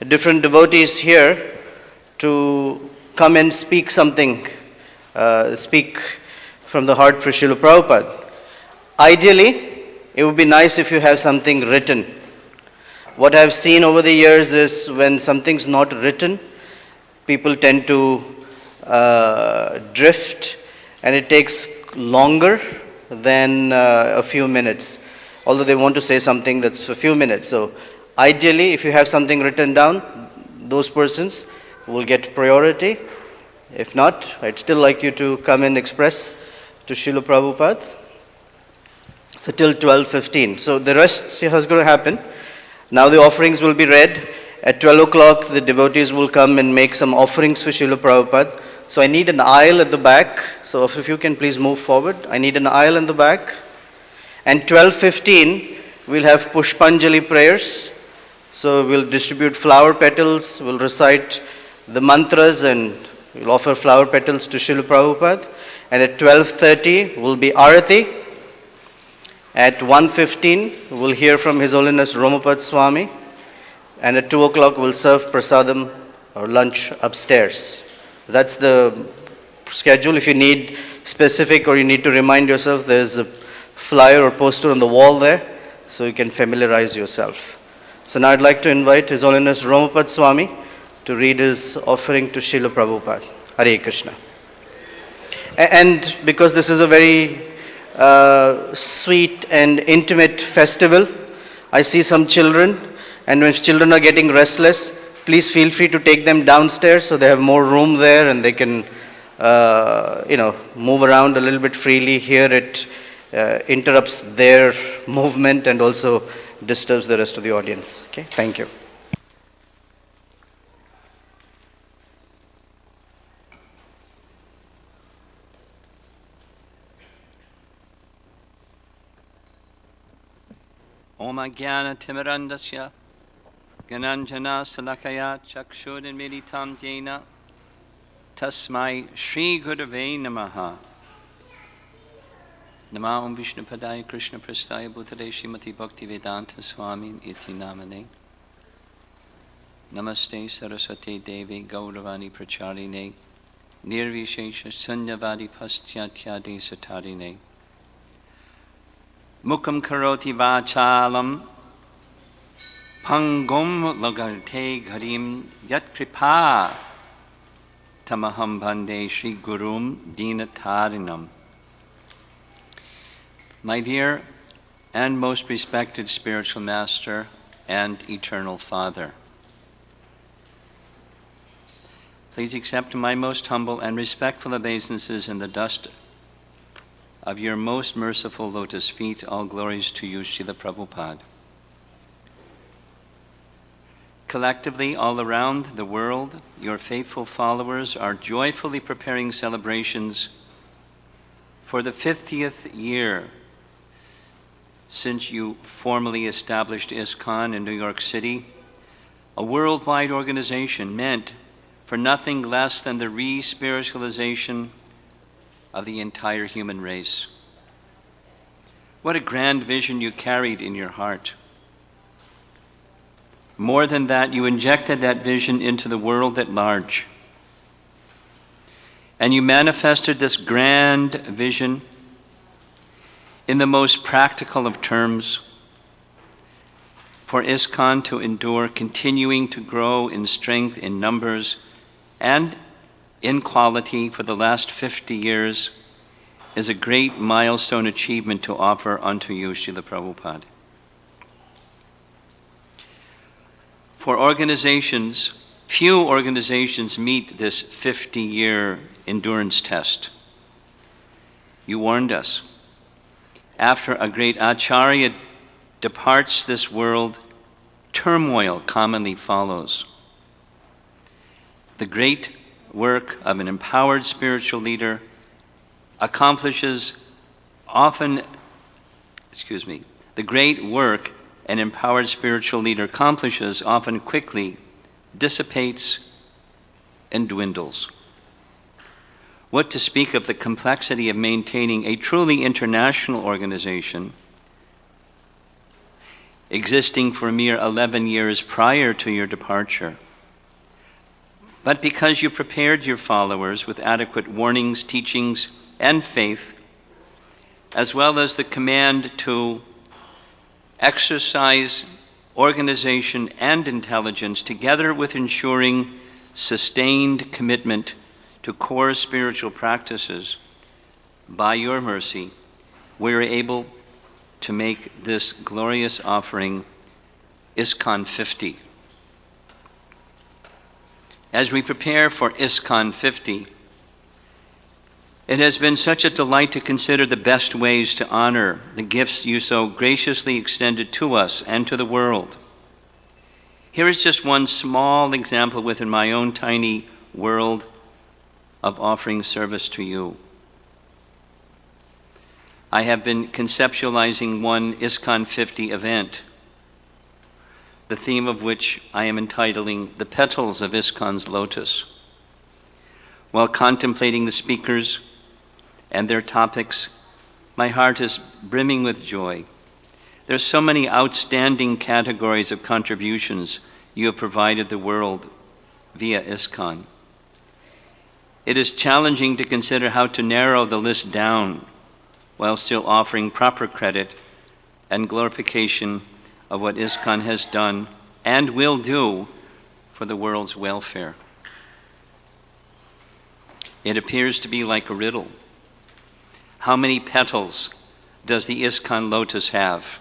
different devotees here to come and speak something, speak from the heart for Srila Prabhupada. Ideally, it would be nice if you have something written. What I've seen over the years is when something's not written, people tend to drift, and it takes longer than a few minutes, although they want to say something that's a few minutes. So ideally, if you have something written down, those persons will get priority. If not, I'd still like you to come and express to Srila Prabhupada. So till 12:15. So the rest is going to happen. Now the offerings will be read. At 12 o'clock, the devotees will come and make some offerings for Srila Prabhupada. So I need an aisle at the back. So if you can please move forward. I need an aisle in the back. And 12:15, we'll have Pushpanjali prayers. So we'll distribute flower petals, we'll recite the mantras, and we'll offer flower petals to Srila Prabhupada. And at 12:30 will be arati. At 1:15, we'll hear from His Holiness Romapada Swami. And at 2 o'clock, we'll serve prasadam or lunch upstairs. That's the schedule. If you need specific or you need to remind yourself, there's a flyer or poster on the wall there, so you can familiarize yourself. So now I'd like to invite His Holiness Ramapad Swami to read his offering to Srila Prabhupada. Hare Krishna. And because this is a very sweet and intimate festival, I see some children, and when children are getting restless, please feel free to take them downstairs so they have more room there and they can move around a little bit freely. Here it interrupts their movement and also disturbs the rest of the audience. Okay, thank you. Om Ajnana Timirandasya Gananjana Salakaya Chakshudinmilitam Jena Tasmai Shri Gurave Namaha. Nama Om Vishnu Padaya Krishna Prasthaya Bhutale Srimati Bhakti Vedanta Swami Iti Namane. Namaste Saraswati Devi Gauravani Pracharine Nirvishesha Sanyavadi Paschyatyade Satarine. Mukam Karoti Vachalam Pangum Lagarte Garim Yat Kripa Tamaham Bande Shri Gurum Dinatarinam. My dear and most respected spiritual master and eternal Father, please accept my most humble and respectful obeisances in the dust of your most merciful lotus feet. All glories to you, Srila Prabhupada. Collectively, all around the world, your faithful followers are joyfully preparing celebrations for the 50th year since you formally established ISKCON in New York City, a worldwide organization meant for nothing less than the re-spiritualization of the entire human race. What a grand vision you carried in your heart. More than that, you injected that vision into the world at large. And you manifested this grand vision in the most practical of terms for ISKCON to endure, continuing to grow in strength, in numbers, and in quality for the last 50 years is a great milestone achievement to offer unto you, Srila Prabhupada. For organizations, few organizations meet this 50-year endurance test. You warned us. After a great acharya departs this world, turmoil commonly follows. The great work of an empowered spiritual leader accomplishes often, the great work an empowered spiritual leader accomplishes often quickly dissipates and dwindles. What to speak of the complexity of maintaining a truly international organization? existing for a mere 11 years prior to your departure. But because you prepared your followers with adequate warnings, teachings, and faith, as well as the command to exercise organization and intelligence, together with ensuring sustained commitment to core spiritual practices, by your mercy, we are able to make this glorious offering ISKCON 50. As we prepare for ISKCON 50, it has been such a delight to consider the best ways to honor the gifts you so graciously extended to us and to the world. Here is just one small example within my own tiny world of offering service to you. I have been conceptualizing one ISKCON 50 event, the theme of which I am entitling The Petals of ISKCON's Lotus. While contemplating the speakers and their topics, my heart is brimming with joy. There's so many outstanding categories of contributions you have provided the world via ISKCON. It is challenging to consider how to narrow the list down while still offering proper credit and glorification of what ISKCON has done and will do for the world's welfare. It appears to be like a riddle. How many petals does the ISKCON lotus have?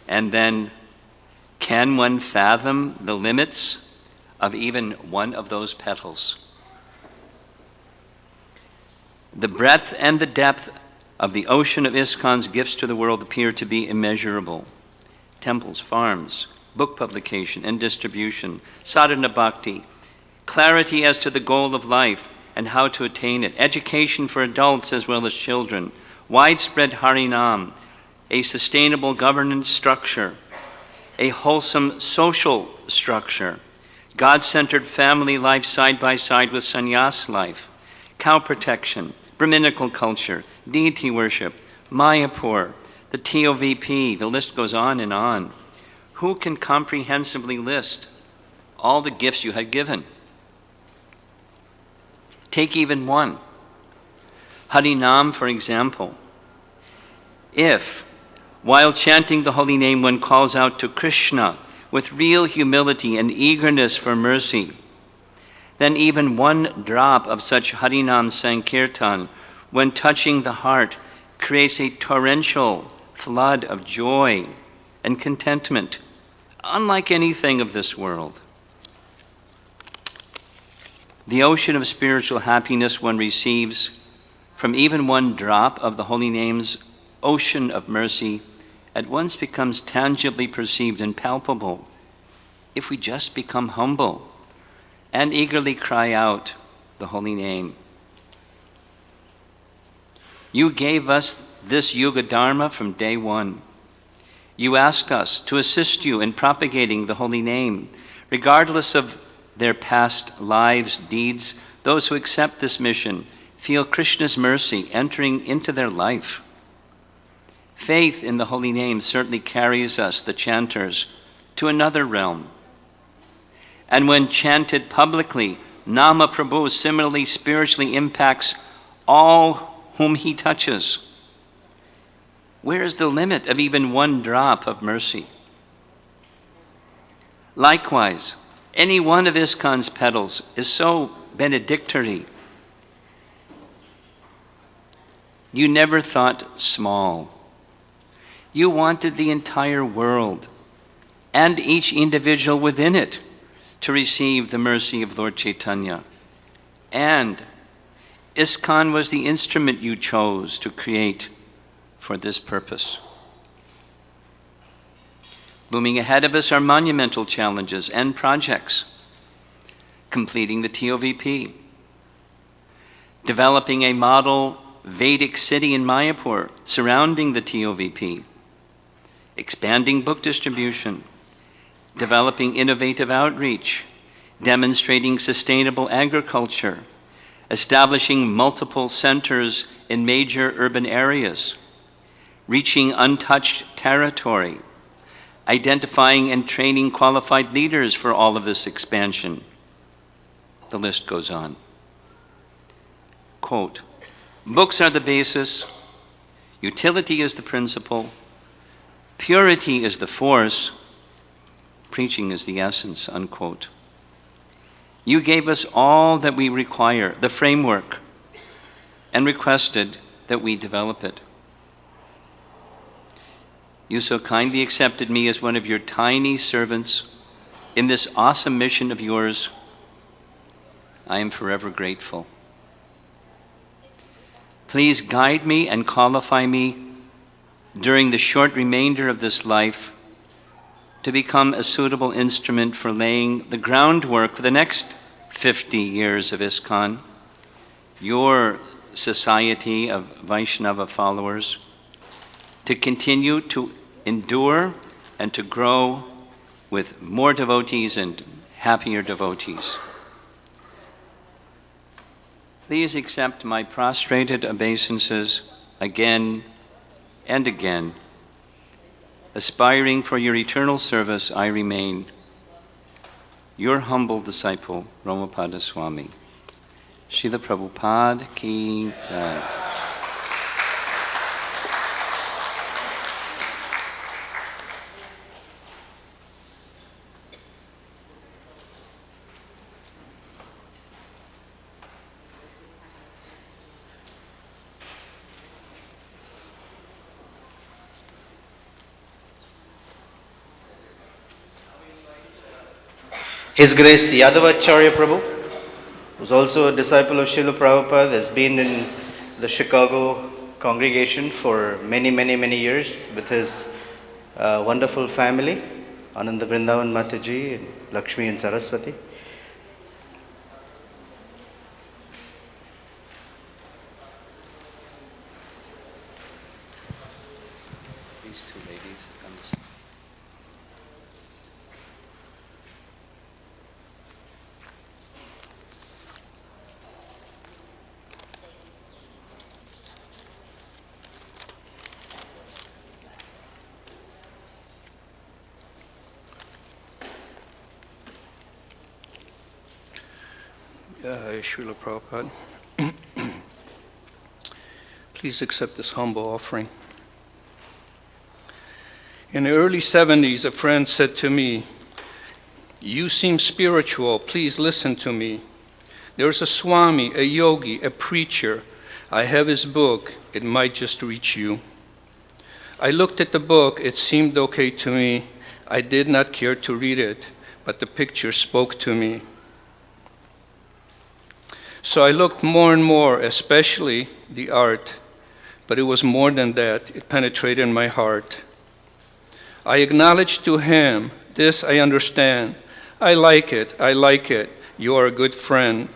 And then, can one fathom the limits of even one of those petals? The breadth and the depth of the ocean of ISKCON's gifts to the world appear to be immeasurable. Temples, farms, book publication and distribution, sadhana bhakti, clarity as to the goal of life and how to attain it, education for adults as well as children, widespread Harinam, a sustainable governance structure, a wholesome social structure, God-centered family life side by side with sannyas life, cow protection, Brahminical culture, deity worship, Mayapur, the TOVP, the list goes on and on. Who can comprehensively list all the gifts you had given? Take even one. Harinam, for example. If, while chanting the holy name, one calls out to Krishna with real humility and eagerness for mercy, then even one drop of such Harinam Sankirtan, when touching the heart, creates a torrential flood of joy and contentment, unlike anything of this world. The ocean of spiritual happiness one receives from even one drop of the holy name's ocean of mercy at once becomes tangibly perceived and palpable if we just become humble and eagerly cry out the holy name. You gave us this Yuga Dharma from day one. You asked us to assist you in propagating the holy name. Regardless of their past lives, deeds, those who accept this mission feel Krishna's mercy entering into their life. Faith in the holy name certainly carries us, the chanters, to another realm. And when chanted publicly, Nama Prabhu similarly spiritually impacts all whom he touches. Where is the limit of even one drop of mercy? Likewise, any one of ISKCON's petals is so benedictory. You never thought small. You wanted the entire world and each individual within it to receive the mercy of Lord Caitanya. And ISKCON was the instrument you chose to create for this purpose. Looming ahead of us are monumental challenges and projects. Completing the TOVP, developing a model Vedic city in Mayapur surrounding the TOVP, expanding book distribution, developing innovative outreach, demonstrating sustainable agriculture, establishing multiple centers in major urban areas, reaching untouched territory, identifying and training qualified leaders for all of this expansion. The list goes on. Quote, books are the basis, utility is the principle, purity is the force, preaching is the essence, unquote. You gave us all that we require, the framework, and requested that we develop it. You so kindly accepted me as one of your tiny servants in this awesome mission of yours. I am forever grateful. Please guide me and qualify me during the short remainder of this life to become a suitable instrument for laying the groundwork for the next 50 years of ISKCON, your society of Vaishnava followers, to continue to endure and to grow with more devotees and happier devotees. Please accept my prostrated obeisances again and again. Aspiring for your eternal service, I remain your humble disciple, Romapada Swami. Srila Prabhupada ki jai. His Grace Yadava Charana Prabhu, who's also a disciple of Srila Prabhupada, has been in the Chicago congregation for many years with his wonderful family, Ananda Vrindavan Mataji, and Lakshmi and Saraswati. These two ladies. Srila Prabhupada, please accept this humble offering. In the early 70s, a friend said to me, "You seem spiritual, please listen to me. There's a Swami, a yogi, a preacher. I have his book, it might just reach you." I looked at the book, it seemed okay to me. I did not care to read it, but the picture spoke to me. So I looked more and more, especially the art, but it was more than that. It penetrated my heart. I acknowledged to him, "This I understand. I like it. You are a good friend."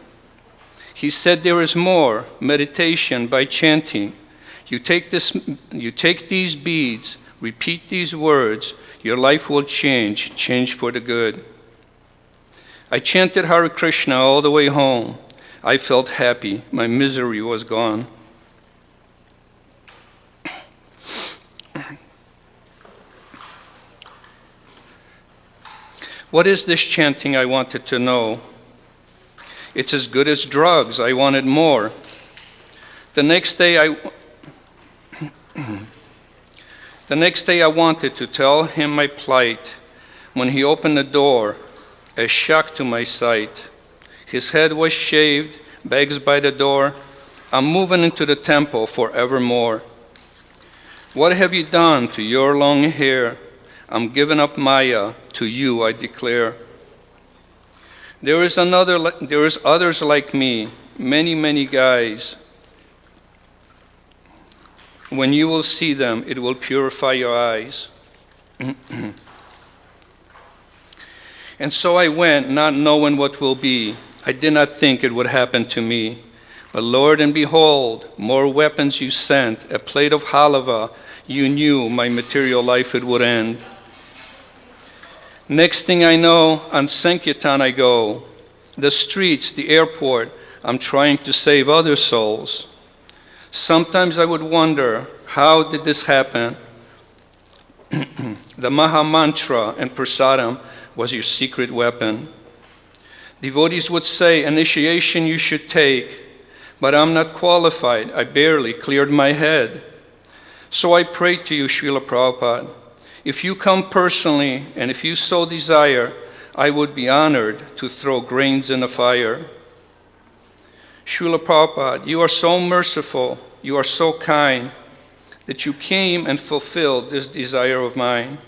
He said, "There is more, meditation by chanting. You take these beads, repeat these words, your life will change for the good." I chanted Hare Krishna all the way home. I felt happy. My misery was gone. What is this chanting? I wanted to know. It's as good as drugs. I wanted more. The next day I wanted to tell him my plight. When he opened the door, a shock to my sight. His head was shaved, bags by the door. I'm moving into the temple forevermore. What have you done to your long hair? I'm giving up Maya, to you I declare. There is others like me, many guys. When you will see them, it will purify your eyes. And so I went, not knowing what will be. I did not think it would happen to me. But Lord, and behold, more weapons you sent, a plate of halava, you knew my material life it would end. Next thing I know, on Sankirtan I go. The streets, the airport, I'm trying to save other souls. Sometimes I would wonder, how did this happen? The Maha Mantra and Prasadam was your secret weapon. Devotees would say, initiation you should take, but I'm not qualified. I barely cleared my head. So I pray to you, Srila Prabhupada, if you come personally and if you so desire, I would be honored to throw grains in the fire. Srila Prabhupada, you are so merciful, you are so kind, that you came and fulfilled this desire of mine.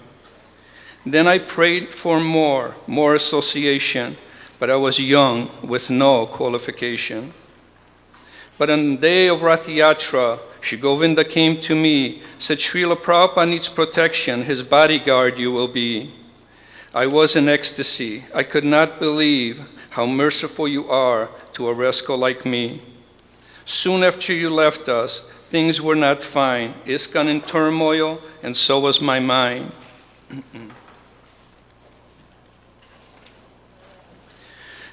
Then I prayed for more association, but I was young with no qualification. But on the day of Rath Yatra, Shri Govinda came to me, said, Srila Prabhupada needs protection, his bodyguard you will be. I was in ecstasy. I could not believe how merciful you are to a rascal like me. Soon after you left us, things were not fine. ISKCON in turmoil, and so was my mind.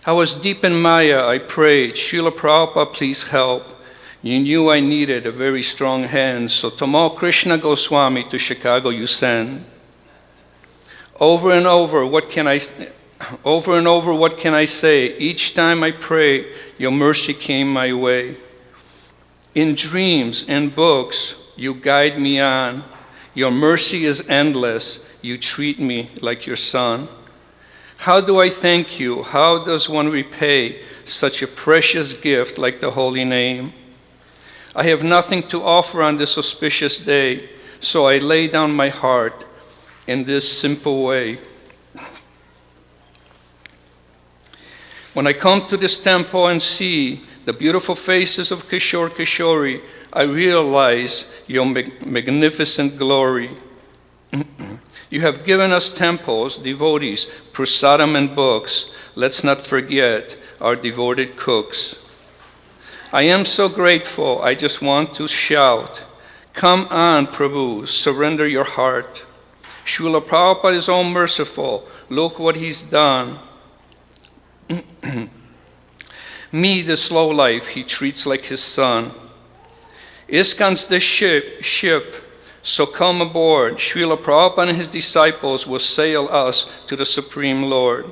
I was deep in Maya, I prayed, Srila Prabhupada, please help. You knew I needed a very strong hand, so Tamal Krishna Goswami to Chicago you send. Over and over, what can I say? Each time I pray, your mercy came my way. In dreams and books, you guide me on. Your mercy is endless. You treat me like your son. How do I thank you? How does one repay such a precious gift like the holy name? I have nothing to offer on this auspicious day, so I lay down my heart in this simple way. When I come to this temple and see the beautiful faces of Kishore Kishori, I realize your magnificent glory. You have given us temples, devotees, prasadam and books. Let's not forget our devoted cooks. I am so grateful, I just want to shout, come on, Prabhu, surrender your heart. Srila Prabhupada is all merciful. Look what he's done. Me, the slow life, he treats like his son. ISKCON's the ship, so come aboard. Srila Prabhupada and his disciples will sail us to the Supreme Lord.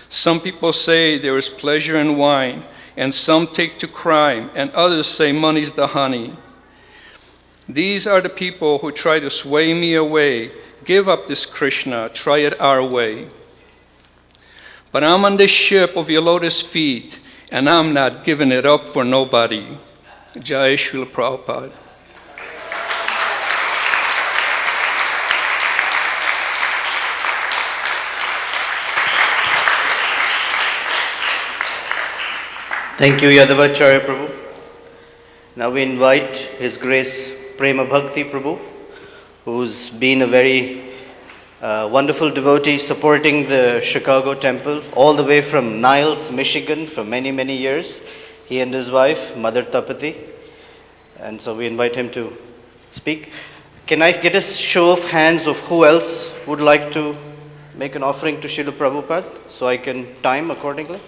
Some people say there is pleasure in wine, and some take to crime, and others say money's the honey. These are the people who try to sway me away. Give up this Krishna, try it our way. But I'm on this ship of your lotus feet, and I'm not giving it up for nobody. Jai Srila Prabhupada. Thank you, Yadava Charana Prabhu. Now we invite His Grace Premakti Prabhu, who's been a very wonderful devotee supporting the Chicago temple all the way from Niles, Michigan for many, many years. He and his wife, Mother Tapati. And so we invite him to speak. Can I get a show of hands of who else would like to make an offering to Srila Prabhupada so I can time accordingly?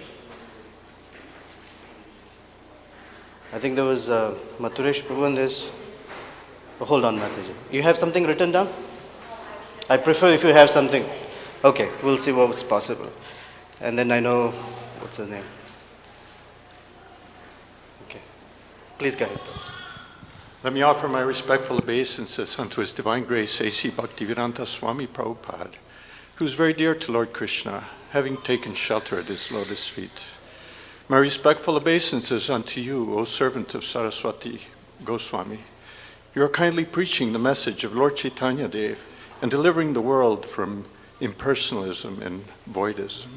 I think there was Mathuresh Prabhu and there's... Oh, hold on, Mataji. You have something written down? I prefer if you have something. Okay, we'll see what's possible. And then I know, what's her name? Okay. Please go ahead. Let me offer my respectful obeisances unto His Divine Grace A.C. Bhaktivedanta Swami Prabhupada, who is very dear to Lord Krishna, having taken shelter at His lotus feet. My respectful obeisances unto you, O servant of Saraswati Goswami. You are kindly preaching the message of Lord Caitanya Dev and delivering the world from impersonalism and voidism.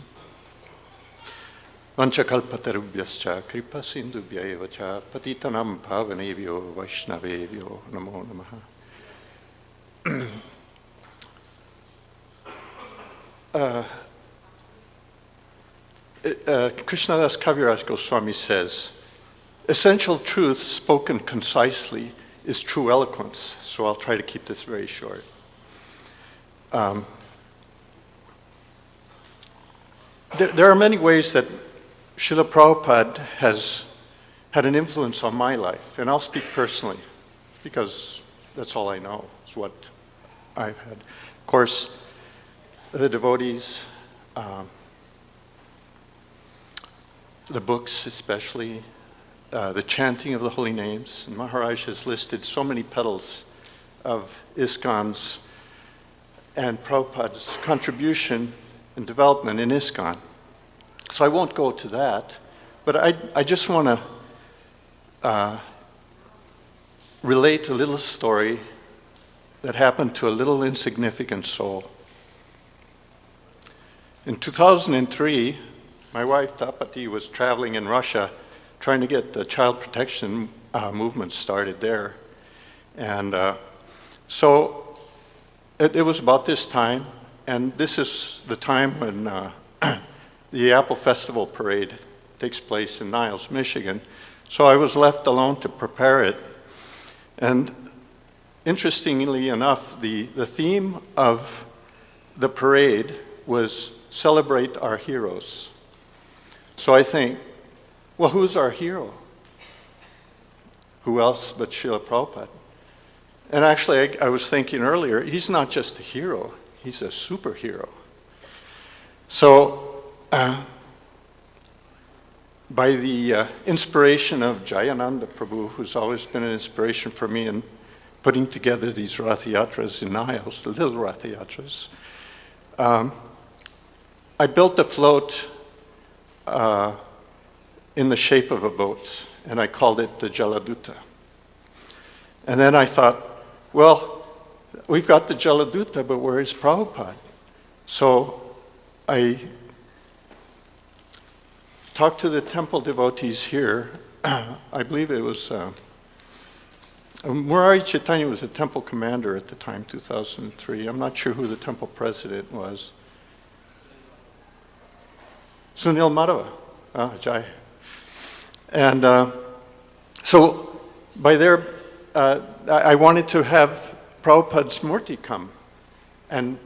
Vanchakalpatarubhyascha kripa sindubhya eva cha patitanam pavanebhyo vaishnavebhyo namo namaha. Krishnadas Kaviraj Goswami says, essential truth spoken concisely is true eloquence. So I'll try to keep this very short. There are many ways that Srila Prabhupada has had an influence on my life. And I'll speak personally, because that's all I know, is what I've had. Of course, the devotees, the books especially, the chanting of the holy names. And Maharaj has listed so many petals of ISKCON's and Prabhupada's contribution and development in ISKCON. So I won't go to that, but I just want to relate a little story that happened to a little insignificant soul. In 2003, my wife Tapati was traveling in Russia trying to get the child protection movement started there. And so it was about this time, and this is the time when the Apple Festival Parade takes place in Niles, Michigan. So I was left alone to prepare it. And interestingly enough, the theme of the parade was celebrate our heroes. So I think, well, who's our hero? Who else but Srila Prabhupada? And actually, I was thinking earlier, he's not just a hero, he's a superhero. So, by the inspiration of Jayananda Prabhu, who's always been an inspiration for me in putting together these Ratha Yatras in Niles, the little Ratha Yatras, I built a float in the shape of a boat, and I called it the Jaladuta. And then I thought, well, we've got the Jaladuta, but where is Prabhupada? So I talked to the temple devotees here. I believe it was, Murari Caitanya was the temple commander at the time, 2003. I'm not sure who the temple president was. Sunil Madhava, Jai. And so by there, I wanted to have Prabhupada's Murti come and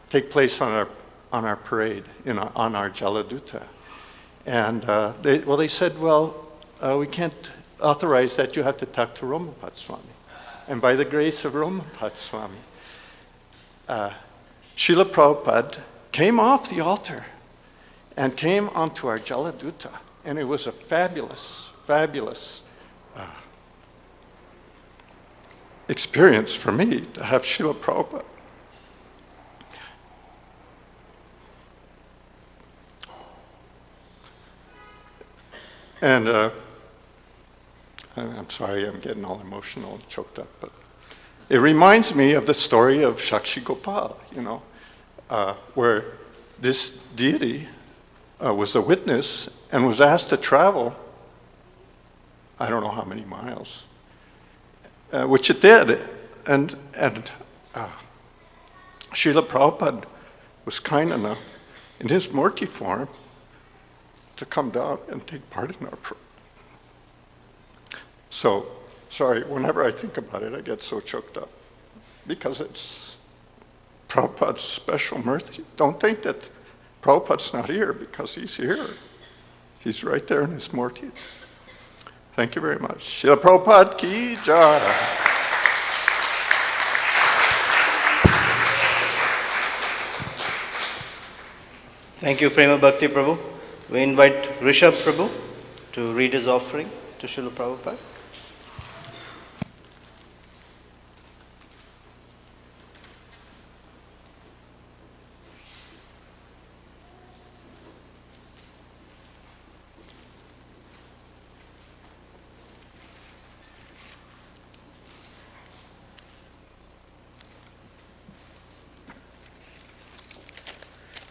take place on our parade, on our Jaladuta. And they said, well, we can't authorize that, you have to talk to Ramapad Swami. And by the grace of Ramapad Swami, Srila Prabhupada came off the altar and came onto our Jaladuta. And it was a fabulous, fabulous experience for me to have Srila Prabhupada. And I'm sorry, I'm getting all emotional and choked up, but it reminds me of the story of Shakshi Gopal, where this deity was a witness and was asked to travel, I don't know how many miles, which it did. And Srila Prabhupada was kind enough in his Murti form to come down and take part in our prayer. So, sorry, whenever I think about it, I get so choked up because it's Prabhupada's special Murti. Don't think that Prabhupada's not here because he's here. He's right there in his Murti. Thank you very much. Srila Prabhupada ki jai. Thank you, Premakti Prabhu. We invite Rishab Prabhu to read his offering to Srila Prabhupada.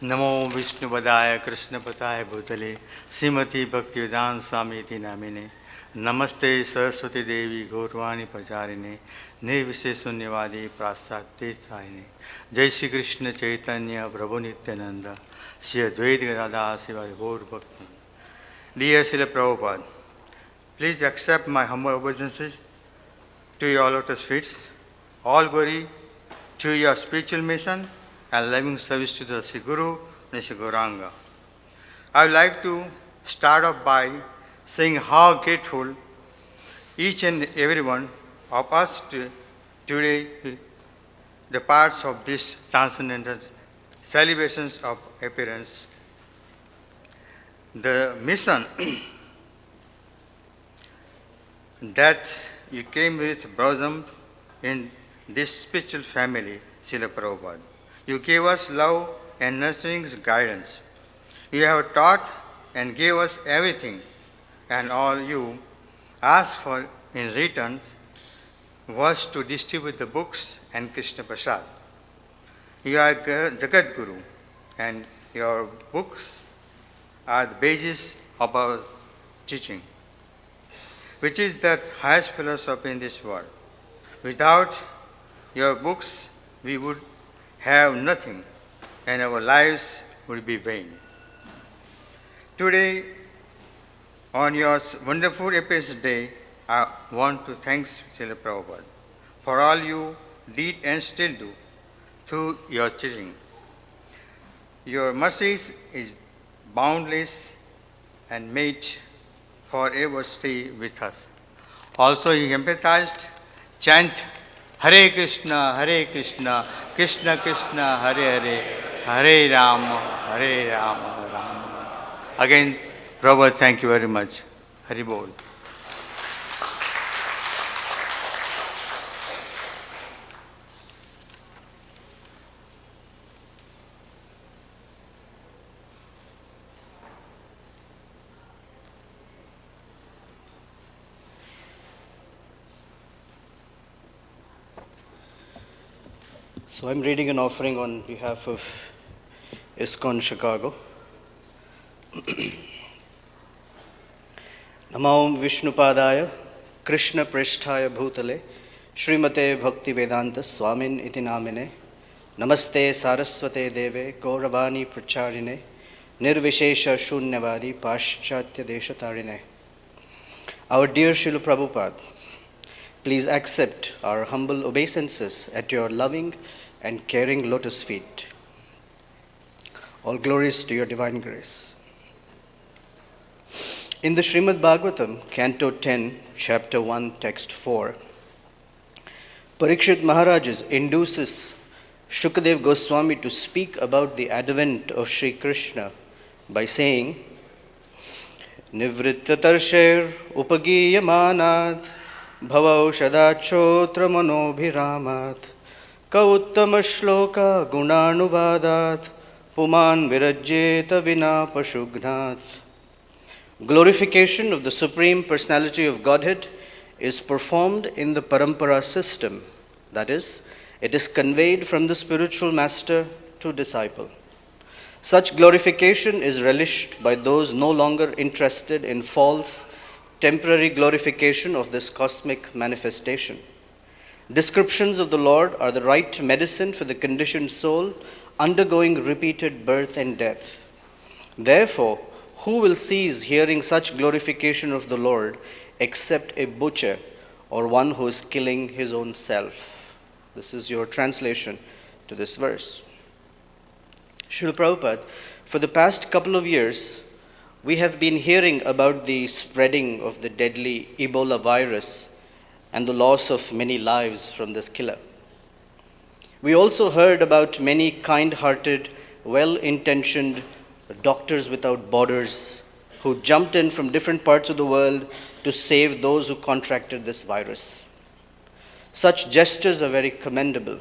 नमो विष्णुपदाय कृष्णपदाय भूतले श्रीमती भक्तिवेदांत स्वामी इति नामिने नमस्ते सरस्वती देवी गौरवाणी प्रचारिणे निर्विशेष शून्यवादी पाश्चात्य साहिने जय श्री कृष्ण चैतन्य प्रभु नित्यानंद श्री अद्वैत गदाधर शिवाय गौर भक्त. Dear Srila Prabhupada, please accept my humble obeisances to your lotus feet. All glory to your spiritual mission and loving service to the Sri Guru and Sri Gauranga. I would like to start off by saying how grateful each and every one of us today the parts of this transcendental celebrations of appearance. The mission that you came with blossomed in this spiritual family, Srila Prabhupada. You gave us love and nurturing guidance. You have taught and gave us everything, and all you asked for in return was to distribute the books and Krishna Prasad. You are Jagat Guru, and your books are the basis of our teaching, which is the highest philosophy in this world. Without your books, we would have nothing, and our lives would be vain. Today, on your wonderful Appearance Day, I want to thank Srila Prabhupada for all you did and still do through your teaching. Your mercies is boundless and made forever stay with us. Also, he empathized, chant Hare Krishna, Krishna Krishna, Hare Hare, Hare Rama, Rama Rama. Again, Prabhupada, thank you very much. Hari Bol. So I'm reading an offering on behalf of ISKCON Chicago. Namo Vishnupadaya Krishna Prishthaya Bhutale Srimate Bhakti Vedanta Swamin iti namine Namaste Saraswate Deve Gauravani Pracharine Nirvishesha Shunyavadi Paschatya Deshatarine. Our dear Srila Prabhupada, please accept our humble obeisances at your loving and caring lotus feet. All glories to your divine grace. In the Srimad Bhagavatam, Canto 10, Chapter 1, Text 4, Parikshit Maharaj induces Shukadev Goswami to speak about the advent of Sri Krishna by saying, Nivritta tarsher upagiyamanat bhavav shadachotra manobhiramat kauttama shloka gunanuvadat puman virajyeta vina pashugnat. Glorification of the Supreme Personality of Godhead is performed in the parampara system. That is, it is conveyed from the spiritual master to disciple. Such glorification is relished by those no longer interested in false, temporary glorification of this cosmic manifestation. Descriptions of the Lord are the right medicine for the conditioned soul undergoing repeated birth and death. Therefore, who will cease hearing such glorification of the Lord except a butcher or one who is killing his own self? This is your translation to this verse. Srila Prabhupada, for the past couple of years, we have been hearing about the spreading of the deadly Ebola virus and the loss of many lives from this killer. We also heard about many kind-hearted, well-intentioned Doctors Without Borders who jumped in from different parts of the world to save those who contracted this virus. Such gestures are very commendable.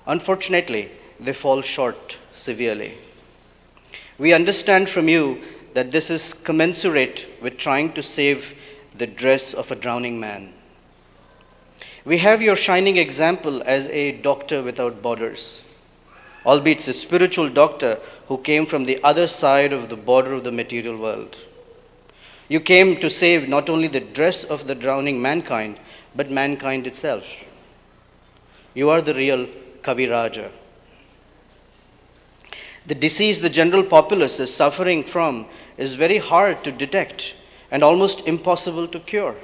Unfortunately, they fall short severely. We understand from you that this is commensurate with trying to save the dress of a drowning man. We have your shining example as a doctor without borders, albeit a spiritual doctor who came from the other side of the border of the material world. You came to save not only the dress of the drowning mankind, but mankind itself. You are the real Kaviraja. The disease the general populace is suffering from is very hard to detect and almost impossible to cure.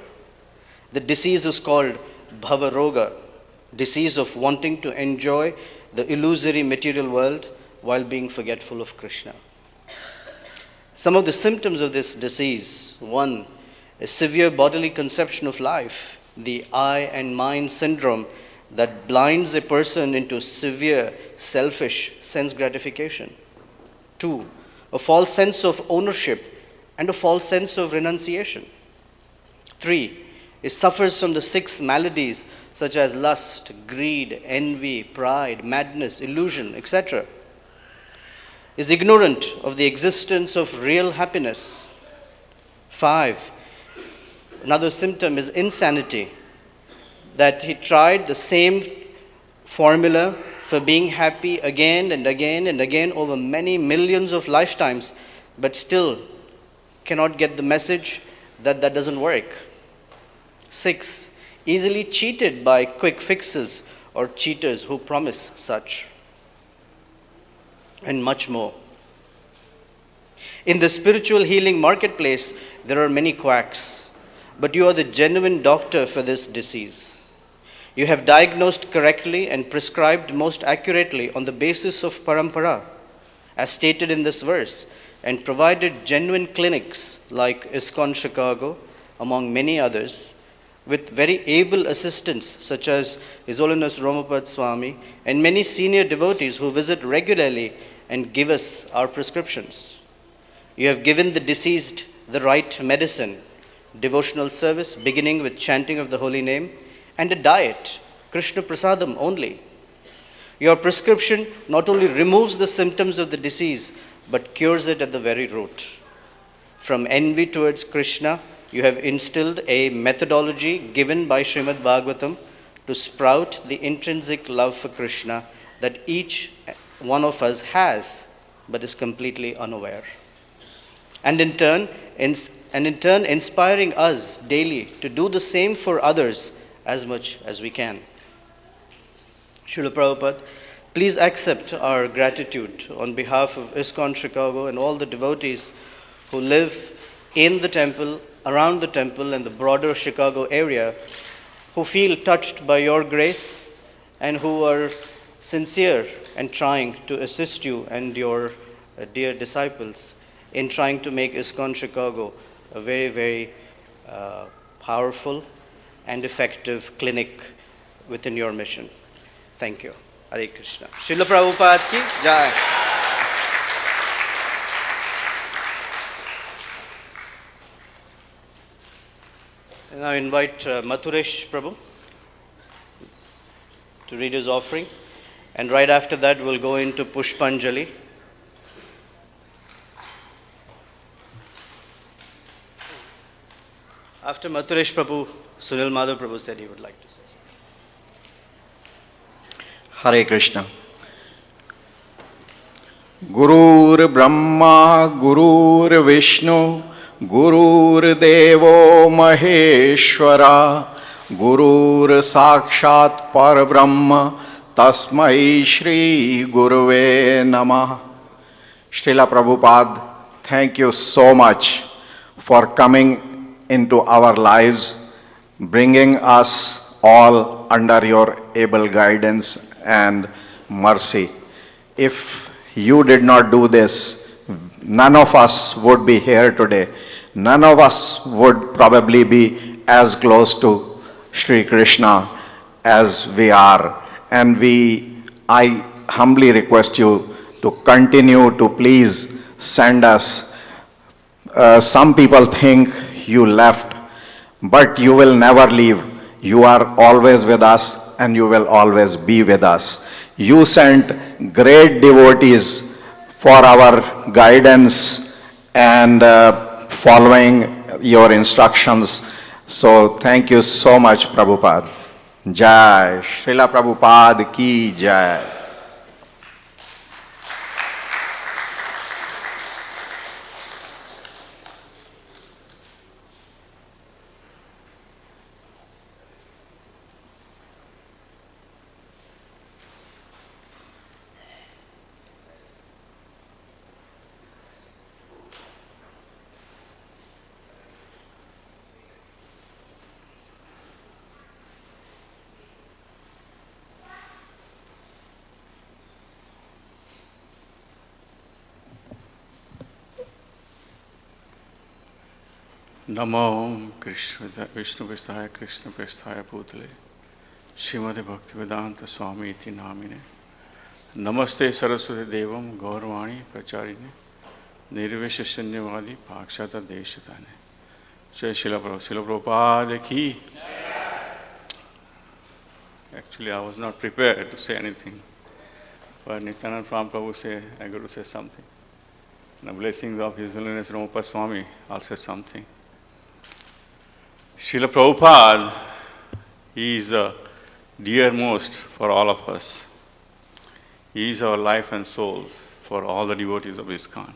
The disease is called Bhavaroga, disease of wanting to enjoy the illusory material world while being forgetful of Krishna. Some of the symptoms of this disease: one, a severe bodily conception of life, the I and mind syndrome that blinds a person into severe selfish sense gratification. Two, a false sense of ownership and a false sense of renunciation. Three, it suffers from the 6 maladies such as lust, greed, envy, pride, madness, illusion, etc. Is ignorant of the existence of real happiness. 5, another symptom is insanity, that he tried the same formula for being happy again and again and again over many millions of lifetimes, but still cannot get the message that that doesn't work. 6, easily cheated by quick fixes or cheaters who promise such, and much more. In the spiritual healing marketplace, there are many quacks, but you are the genuine doctor for this disease. You have diagnosed correctly and prescribed most accurately on the basis of parampara, as stated in this verse, and provided genuine clinics like ISKCON Chicago, among many others, with very able assistants such as His Holiness Romapada Swami and many senior devotees who visit regularly and give us our prescriptions. You have given the deceased the right medicine, devotional service beginning with chanting of the holy name, and a diet, Krishna Prasadam only. Your prescription not only removes the symptoms of the disease, but cures it at the very root. From envy towards Krishna, you have instilled a methodology given by Srimad Bhagavatam to sprout the intrinsic love for Krishna that each one of us has, but is completely unaware. And in turn, inspiring us daily to do the same for others as much as we can. Srila Prabhupada, please accept our gratitude on behalf of ISKCON Chicago and all the devotees who live in the temple, around the temple, and the broader Chicago area, who feel touched by your grace and who are sincere and trying to assist you and your dear disciples in trying to make ISKCON Chicago a very, very powerful and effective clinic within your mission. Thank you. Hare Krishna. Srila Prabhupada ki jai. And I invite Mathuresh Prabhu to read his offering. And right after that, we'll go into Pushpanjali. After Mathuresh Prabhu, Sunil Madhav Prabhu said he would like to say something. Hare Krishna. Gurur Brahma, Gurur Vishnu, Gurur Devo Maheshwara, Gurur Sakshat Parabrahma, Tasmai Shri Guruve Namah. Srila Prabhupada, thank you so much for coming into our lives, bringing us all under your able guidance and mercy. If you did not do this, none of us would be here today. None of us would probably be as close to Sri Krishna as we are. And I humbly request you to continue to please send us. Some people think you left, but you will never leave. You are always with us and you will always be with us. You sent great devotees for our guidance and following your instructions. So thank you so much, Prabhupada. Jai. Srila Prabhupada ki jai. Namo Krishna Vishnu Pestaya Krishna Pestaya Bhutale Srimati Bhaktivedanta Swami iti namine Namaste Saraswati Devam Gaurvani Pracharine Nirvesha Shanyavadi Pakshata Deshatane Jai Srila Prabhupada ki. Actually, I was not prepared to say anything, but Nityananda Prabhu said I got to say something. And the blessings of His Holiness Ramapad Swami, I'll say something. Srila Prabhupada, he is dearmost for all of us. He is our life and souls for all the devotees of ISKCON.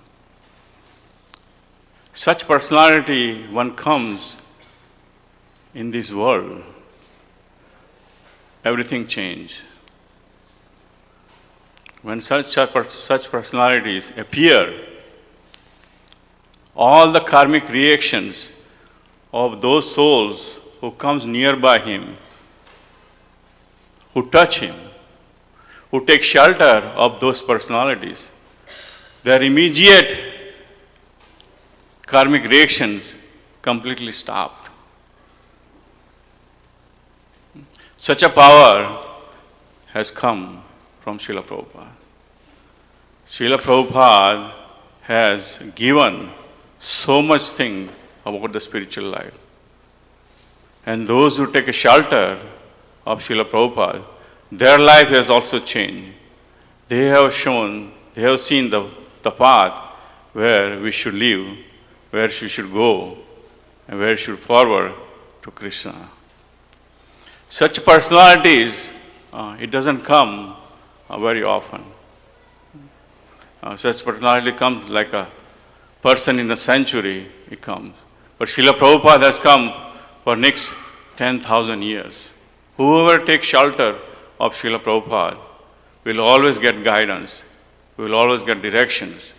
Such personality, one comes in this world, everything changes. When such personalities appear, all the karmic reactions of those souls who comes nearby him, who touch him, who take shelter of those personalities, their immediate karmic reactions completely stopped. Such a power has come from Srila Prabhupada. Srila Prabhupada has given so much thing about the spiritual life. And those who take a shelter of Srila Prabhupada, their life has also changed. They have seen the path where we should live, where we should go, and where we should forward to Krishna. Such personalities, it doesn't come very often. Such personality comes like a person in a century, it comes. But Srila Prabhupada has come for next 10,000 years. Whoever takes shelter of Srila Prabhupada will always get guidance, will always get directions,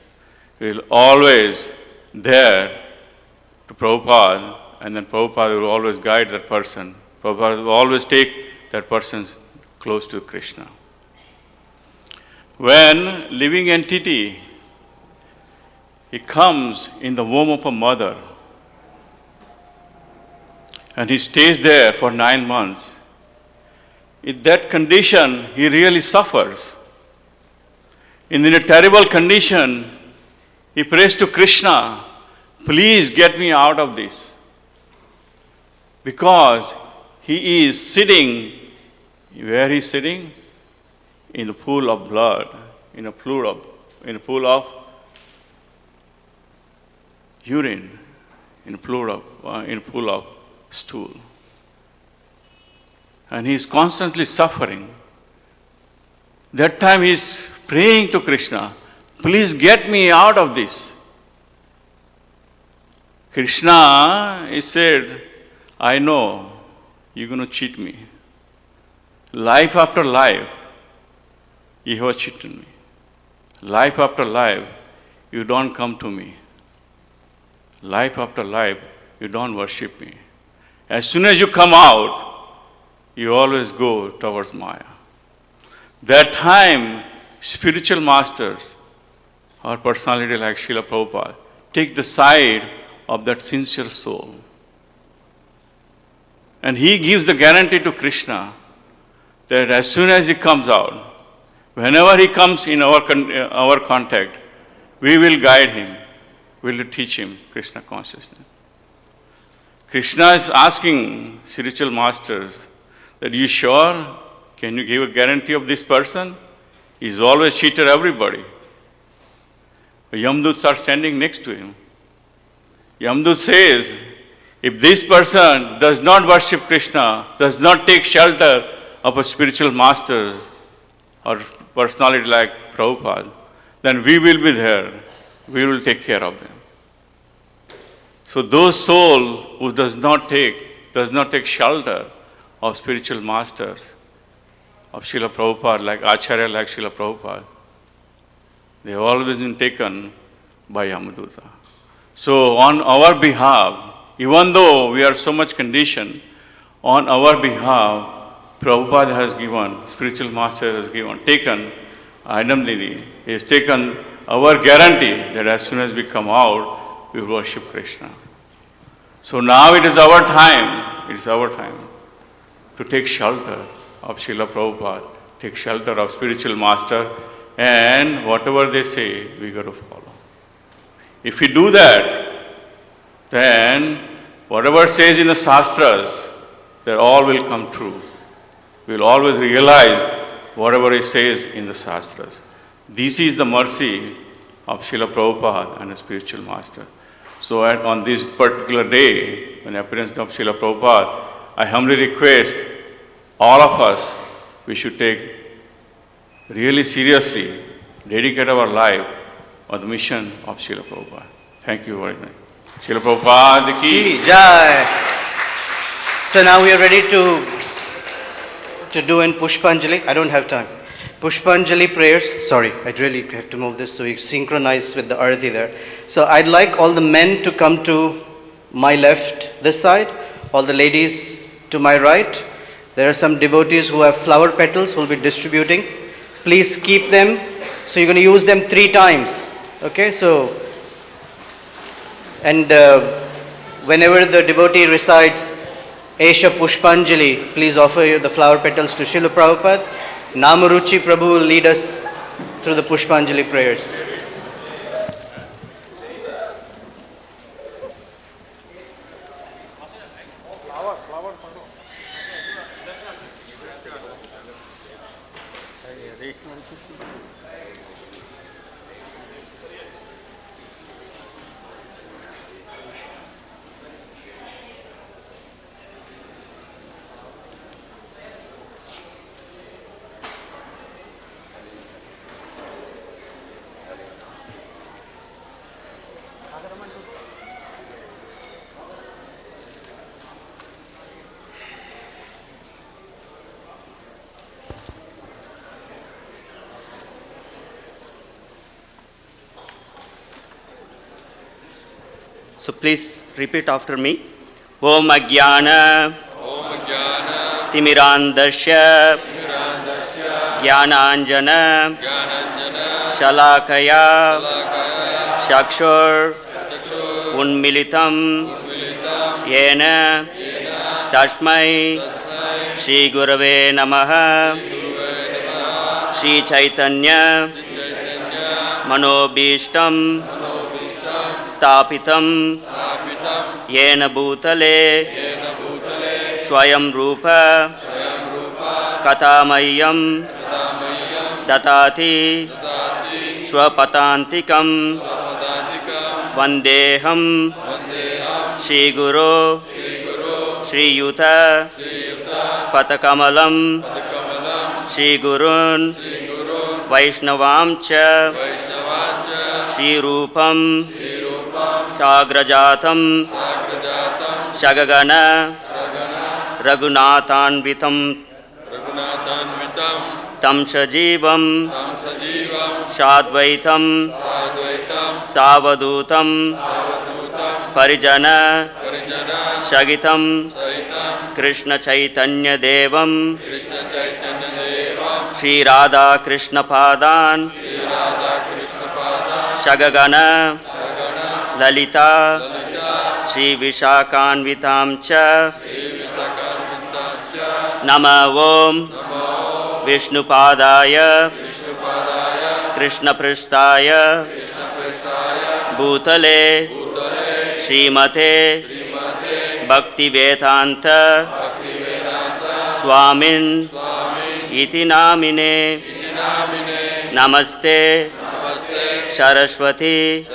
will always there to Prabhupada, and then Prabhupada will always guide that person. Prabhupada will always take that person close to Krishna. When living entity, he comes in the womb of a mother, and he stays there for 9 months. In that condition, he really suffers. In a terrible condition, he prays to Krishna, please get me out of this. Because he is sitting, where he is sitting? In the pool of blood, in a pool of urine, in a pool of stool. And he is constantly suffering. That time he is praying to Krishna, please get me out of this. Krishna, he said, I know you're going to cheat me. Life after life, you have cheated me. Life after life, you don't come to me. Life after life, you don't worship me. As soon as you come out, you always go towards Maya. That time, spiritual masters or personality like Srila Prabhupada take the side of that sincere soul. And he gives the guarantee to Krishna that as soon as he comes out, whenever he comes in our contact, we will guide him, we will teach him Krishna consciousness. Krishna is asking spiritual masters that, you sure? Can you give a guarantee of this person? He's always cheated everybody. Yamduts are standing next to him. Yamdut says, if this person does not worship Krishna, does not take shelter of a spiritual master or personality like Prabhupada, then we will be there. We will take care of them. So those souls who does not take shelter of spiritual masters, of Srila Prabhupada, like Acharya, like Srila Prabhupada, they have always been taken by Yamaduta. So on our behalf, even though we are so much conditioned, on our behalf, Prabhupada has given, spiritual master has given, taken, Adam Didi, he has taken our guarantee that as soon as we come out, we worship Krishna. So now it is our time to take shelter of Srila Prabhupada, take shelter of spiritual master, and whatever they say, we got to follow. If we do that, then whatever says in the Shastras, that all will come true. We will always realize whatever he says in the Shastras. This is the mercy of Srila Prabhupada and a spiritual master. So on this particular day, when appearance of Srila Prabhupada, I humbly request all of us, we should take really seriously, dedicate our life on the mission of Srila Prabhupada. Thank you very much. Srila Prabhupada ki Jai. So now we are ready to do in Pushpanjali. I don't have time. Pushpanjali prayers. Sorry, I really have to move this so we synchronize with the arati there. So I'd like all the men to come to my left, this side, all the ladies to my right. There are some devotees who have flower petals who will be distributing. Please keep them. So you're going to use them 3 times. Okay, so, and whenever the devotee recites Esha Pushpanjali, please offer the flower petals to Srila Prabhupada. Namaruchi Prabhu will lead us through the Pushpanjali prayers. So please repeat after me. Om Ajnana Timirandasya Jnananjana Shalakaya Shakshur Unmilitam Yena Tashmai Shri Gurave Namaha Shri Caitanya Manobishtam Stapitam Yena Bhutale Swayam Rupa Katamayam Datati Swapatantikam Vandeham Shri Guru Shri Yuta Patakamalam Shri Gurun Vaishnavamcha Shri Rupam Sagrajatam Shagagana Raghunathanvitam Tam Sajivam Sadvaitam Savadutam Parijana Shagitam Krishna Caitanya Devam Shri Radha Krishna Padan Shagagana Lalita Shri Vishakanvitam Cha Nama Om Vishnupadaya Krishna Pristaya Bhutale Srimate Bhakti Vedanta Swamin Iti Namine Namaste Saraswati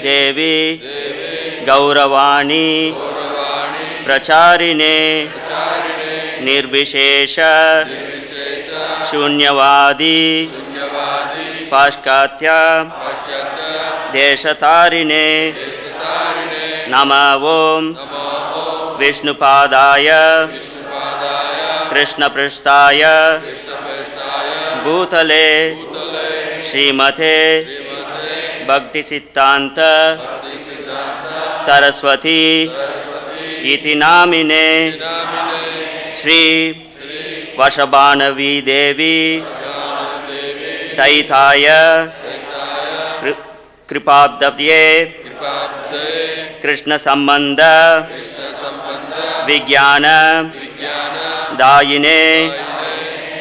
Devi Gauravani Pracharine Nirvishesha Shunyavadi Paschatya Deshatarine Nama Om Vishnupadaya Krishna Pristaya Bhutale Srimate Bhakti Siddhanta Saraswati Iti Namine Shri Vashabhanavi Devi Taitaya Kripabdabhye Krishna संबंध विज्ञान दायिने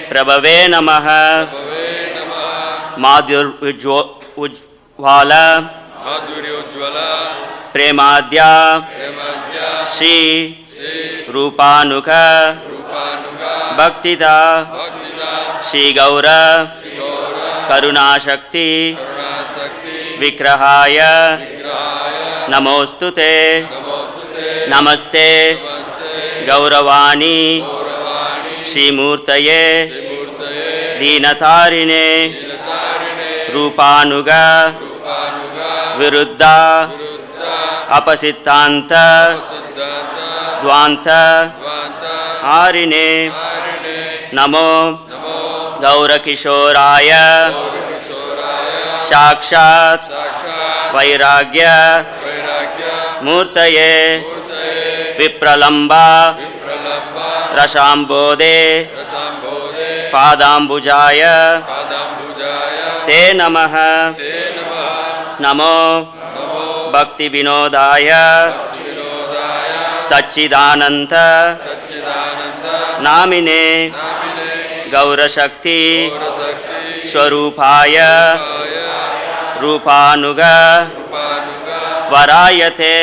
प्रभवे नमः माधुर्योज्ज्वल प्रेमाद्या श्री रूपानुग भक्तिदा श्री गौर करुणाशक्ति विग्रहाय नमोस्तुते नमस्ते गौरवाणी श्रीमूर्तये दीनतारिणे रूपानुग विरुद्ध अपसिद्धांत द्वांत हारिणे नमो गौरकिशोराय साक्षात् वैराग्य मूर्तये विप्रलंबा रसाम्बोधे पादाम्बुजाय ते नमः नमो भक्ति विनोदाय सच्चिदानंद नामिने गौरशक्ति स्वरूपाय रूपानुग वरायते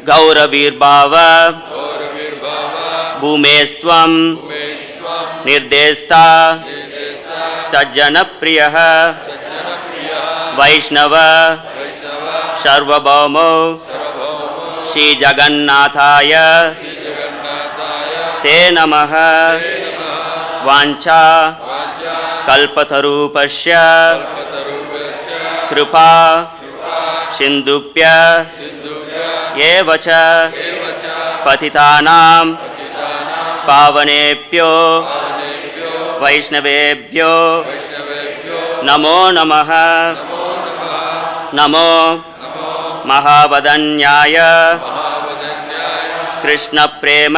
गौरवीर्भाव भूमेस्त्वं निर्देष्टा सज्जनप्रियः वैष्णव सर्वभौमो श्रीजगन्नाथाय ते नमः वाञ्छा कल्पतरूपस्य कृपा सिन्धुभ्य एव च पतितानां पावनेभ्यो वैष्णवेभ्यो नमो नमः नमो महावदन्याय कृष्ण प्रेम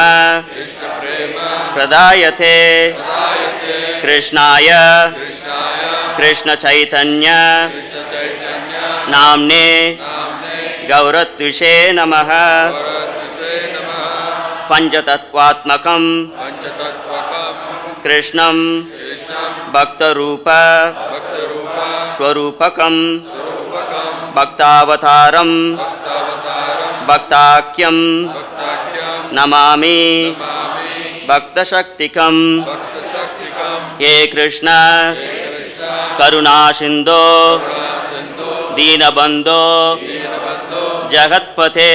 प्रदायते कृष्णाय कृष्ण चैतन्य नाम्ने गौरत्विषे नमः पंचतत्वात्मकं कृष्णं भक्तरूप स्वरूपकं भक्तावतारं भक्ताख्यं नमामि भक्तशक्तिकं हे कृष्ण करुणासिन्धो दीनबन्धो जगत्पते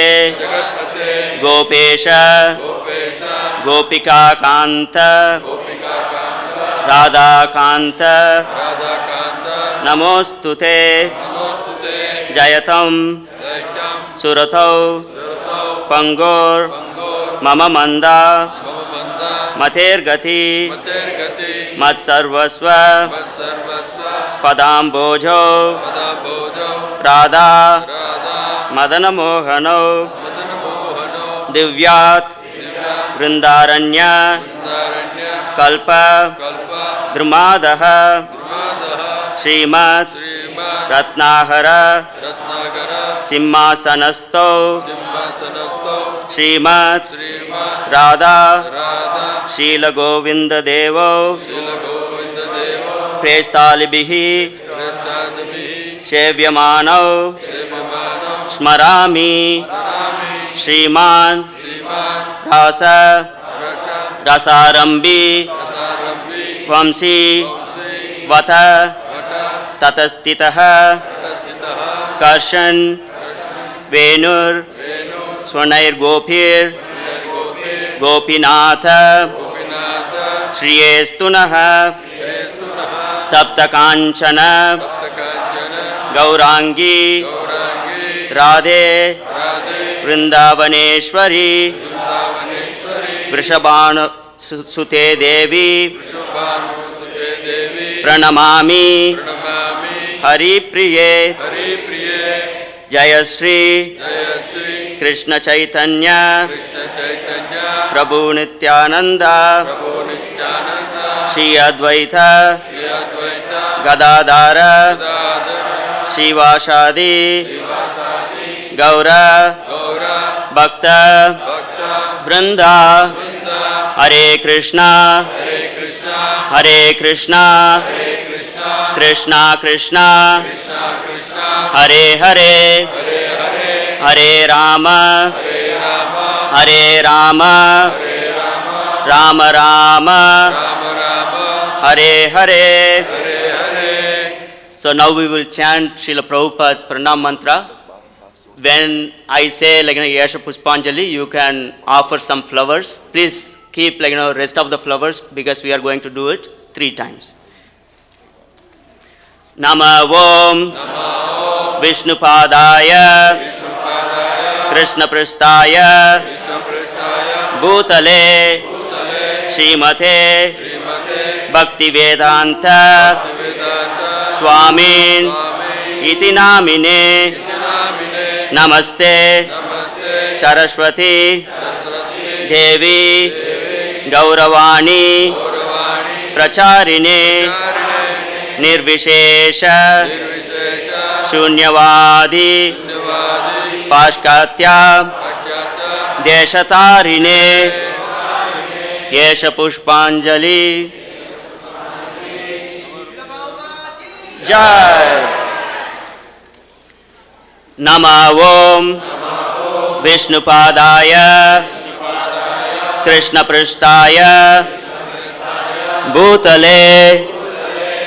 गोपेश गोपिकाकान्त राधाकान्त नमोस्तुते जयतं सुरतौ पंगोर मम मंदा मतेर्गति मत्सर्वस्व पदाम्बोजो राधा मदनमोहनौ दिव्यात् वृन्दारण्य कल्प द्रुमादः श्रीमत् रत्नाकर सिंहासनस्थौ श्रीमत् राधा शीलगोविन्ददेवौ प्रेष्ठालिभिः सेव्यमानौ स्मरामि श्रीमान् रस रसारंभी वंशी वथ ततस्थितः कर्षण वेणुर स्वर्णैर्गोपीर गोपीनाथ श्रियेस्तुनः तप्तकाञ्चन गौरांगी राधे वृंदावनेश्वरी वृषभानुसुते देवी प्रणमामि हरिप्रिये जय श्री कृष्ण चैतन्य प्रभु Nityanand Shri Advaita Gadadhar शिवासादि Gaura Bhakta Vrinda Hare Krishna Hare Krishna Krishna Krishna Hare Hare Hare Rama Hare Rama Rama Rama Hare Hare. So now we will chant Srila Prabhupada's Pranam Mantra. When I say Yasha Pushpanjali, you can offer some flowers. Please keep rest of the flowers because we are going to do it 3 times. Nama Om Vishnupadaya Krishna Prasthaya Bhutale Srimate Bhakti Vedanta Swami Iti Namine Namaste Saraswati Devi Gauravani Pracharine Nirvishesha Shunyavadi Pashkatya Deshatarine Yesha Pushpanjali Jai. Nama Om Vishnupadaya Krishna Prasthaya Bhutale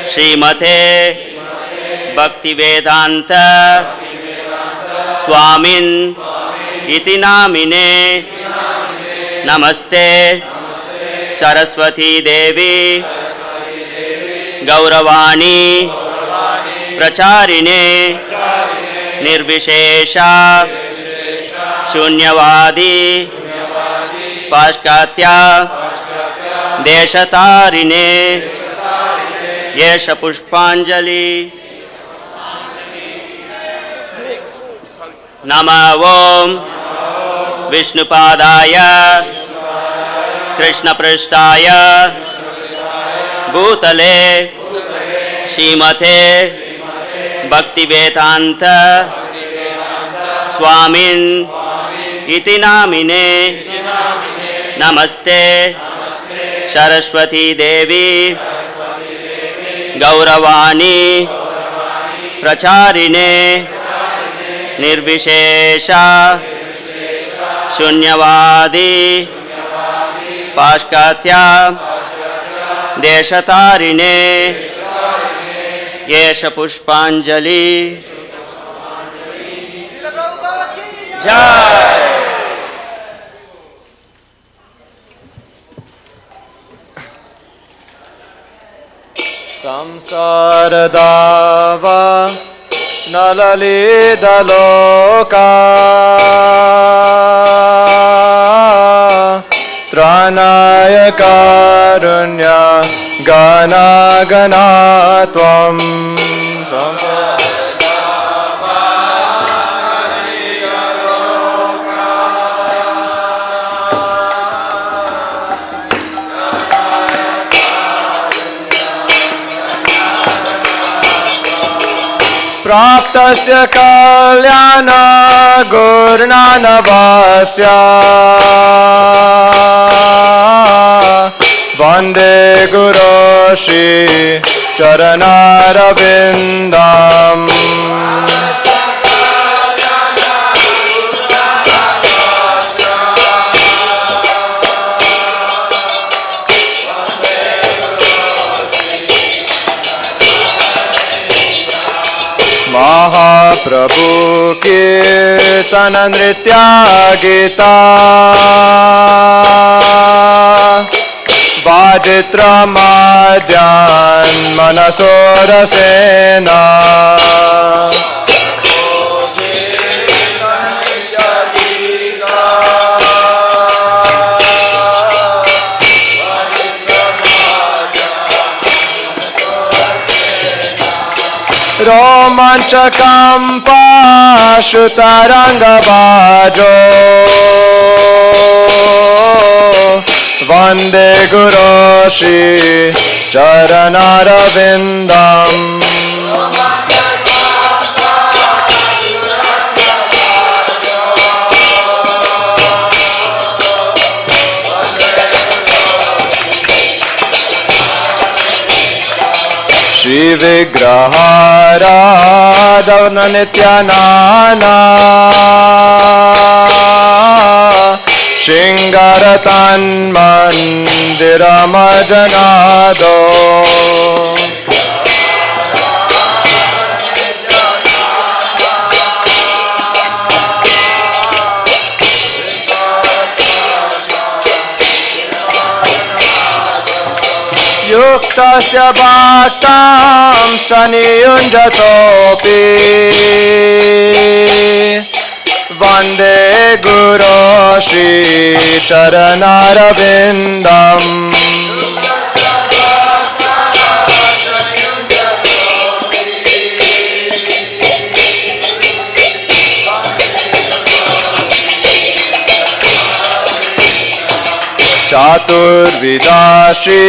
Srimate Bhakti Vedanta Swamin Iti Namine Namaste Saraswati Devi Gauravani Pracharine Nirvishesha Shunyavadi Pashkatya Deshatarine Yesha Pushpanjali Nama Om Vishnupadaya Krishna Prasthaya Bhutale Srimate Bhakti Vedanta Swamin Iti Namine Namaste Saraswati Devi Gauravani Pracharine Nirvishesha Shunyavadi Pashkatya Deshatarine Yesha Pushpanjali Jai. Samsaradava Nalalidaloka Tranaya Karunya Gana Gana Tvam Praptasya kalyana gurnanavasya Vande Guru Shri Charanarvindam Mahaprabhu Kirtana Nritya Gita Vajitra Madhyan Manasora Sena Romanchakam Pashutaranga Bhajo Vande Guru Shri Charanarvindam विग्रहाराधना नित्यानाना शृङ्गारतन्मन्दिरमजनादो युक्तस्य भक्तां सनियुञ्जतोऽपि वन्दे गुरो श्रीचरणारविन्दम् चातुर्विधा श्री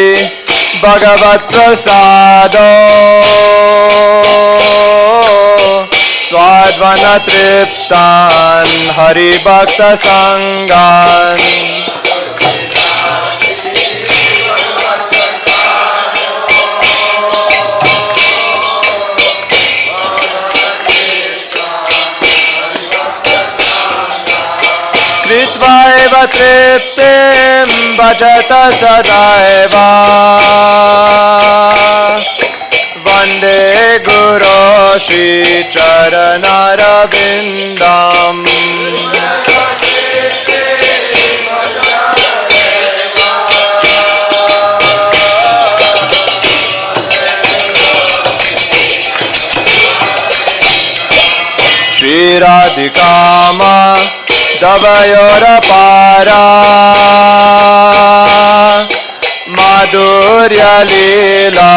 भगवत्प्रसादो स्वाद्वनतृप्तान् हरिभक्तसङ्गान् कृत्वा एव तृप्तिं भजत सदैव वन्दे गुरो श्रीचरणारविन्दम् श्रीराधिकामा दवयोरपारा माधुर्यलीला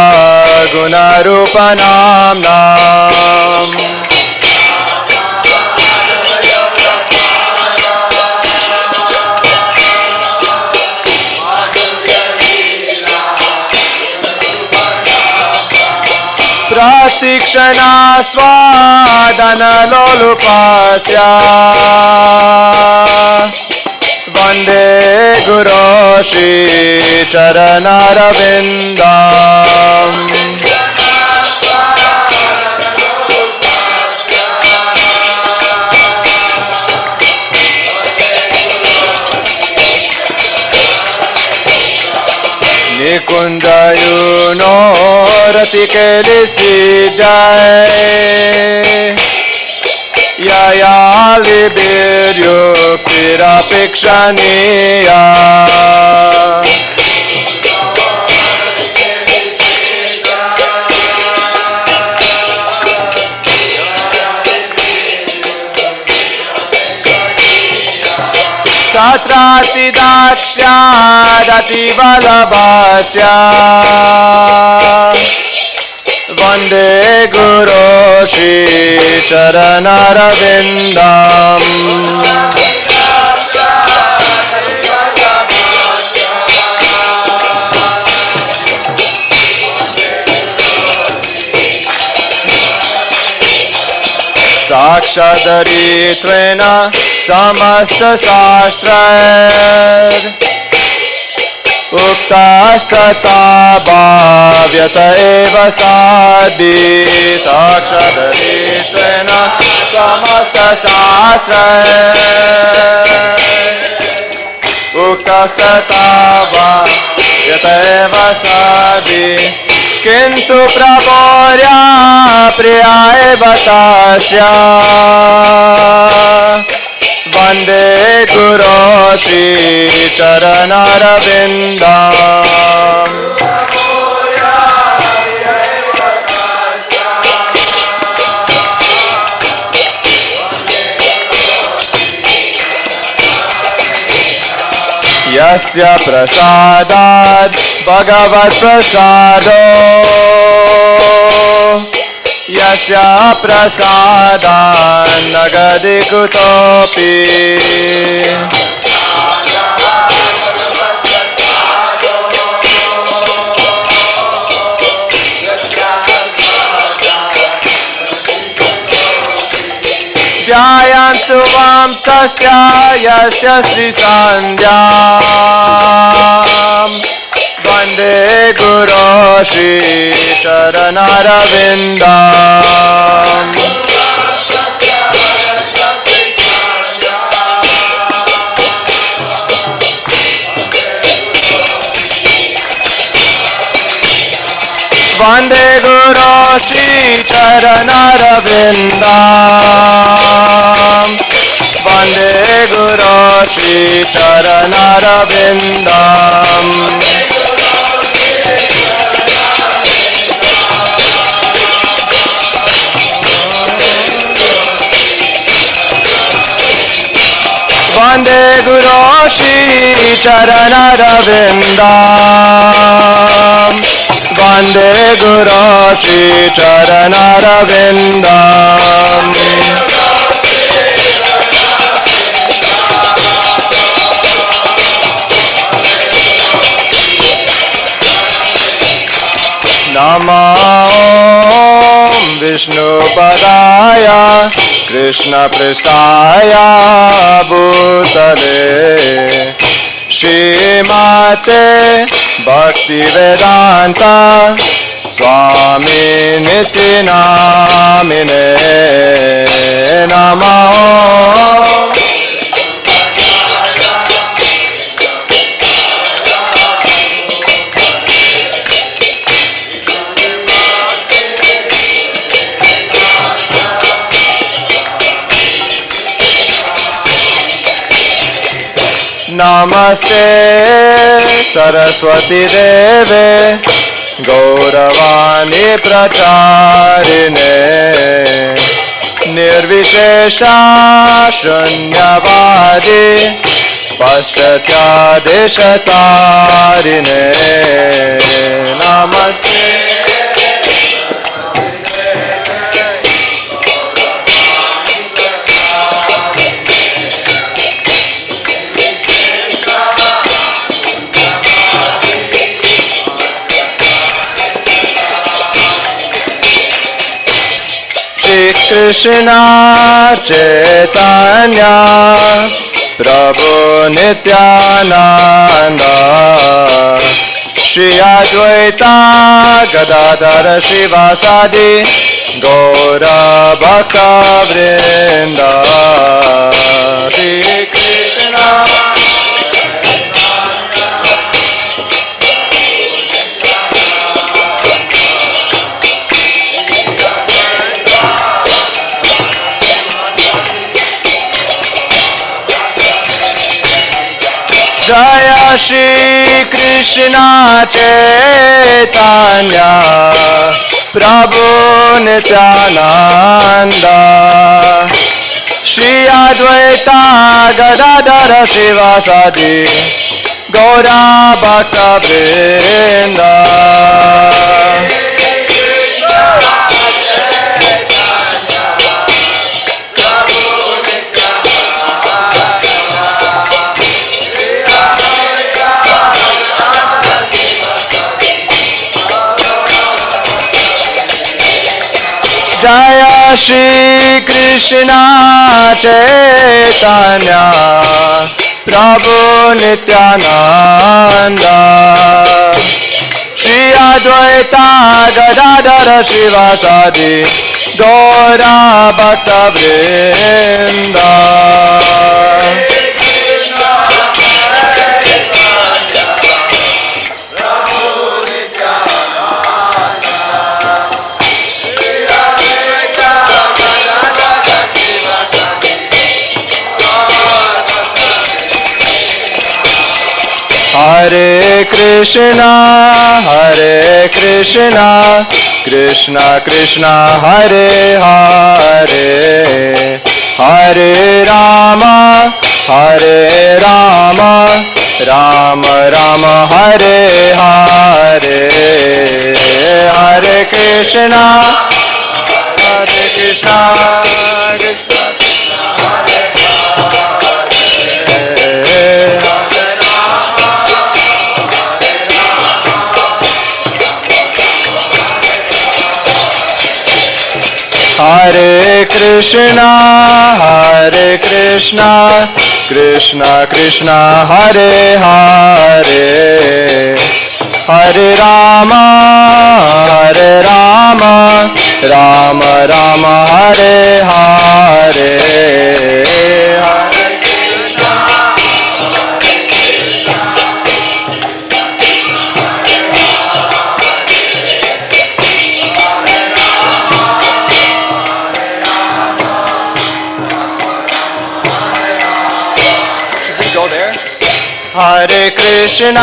गुणरूपनाम्नाम् प्रतिक्षणा स्वादनलोलुपस्य वन्दे गुरो श्रीचरणारविन्दम् निकुञ्जयुनो रतिकेलिसि जय ययालिभिर्युक्तिरपेक्षणीया तत्रातिदाक्ष्यादतिबलभास्य वन्दे गुरो श्रीचरणारविन्दम् साक्षादरित्वेन समस्तशास्त्रैर् उक्तास्तथा भाव्यत एव साधि साक्षादरित्वेन समस्तशास्त्रैर् उक्तास्तथा भाव्यत एव साधि किन्तु प्रभोर्या प्रिया एव तस्य वन्दे गुरो श्रीचरणारविन्दम् यस्य प्रसादात् भगवत्प्रसादो यस्य प्रसादान् नगदि कुतोऽपि ध्यायन्तु वांस्तस्य यस्य श्रीसन्ध्याम् Vande Guru Shri Charanarvindam. Vande Guru Shri Charanarvindam. Vande Guru Shri Charanarvindam. Vande Guru Shri Charanarvindam. Vande Guru Shri Charanarvindam. Nama Om Vishnu Padaya Krishna Pristaya Bhutale Shrimate Bhakti Vedanta Swami Niti Namine Nama Om Namaste Saraswati Deve Gauravani Pracharine Nirvishesha Shunyavadi Paschatadeshatarine Namaste Krishna Caitanya Prabhu Nityananda Shri Advaita Gadadhara Shivasadi Gaura Bhakta Vrinda Shri Krishna Jaya Shri Krishna Caitanya Prabhu Nityananda Shri Advaita Gadadhara Shivasadi Gaura Bhakta Vrinda Jaya Shri Krishna Caitanya Prabhu Nityananda Shri Advaita Gadadhara Shivasadi Gaura Bhakta Vrinda Hare Krishna, Krishna Krishna, Hare Hare, Hare Rama, Rama Rama, Hare Hare, Hare Krishna, Krishna Hare Krishna, Krishna Krishna, Hare Hare, Hare Rama, Hare Rama, Rama Rama, Hare Hare. Go there. Hare Krishna,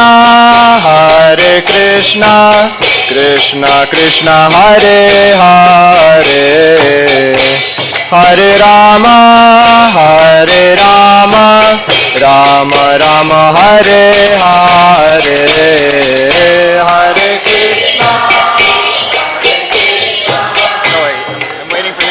Krishna Krishna, Hare Hare, Hare Rama, Rama Rama, Hare Hare, Hare Krishna. No, wait, I'm waiting for him.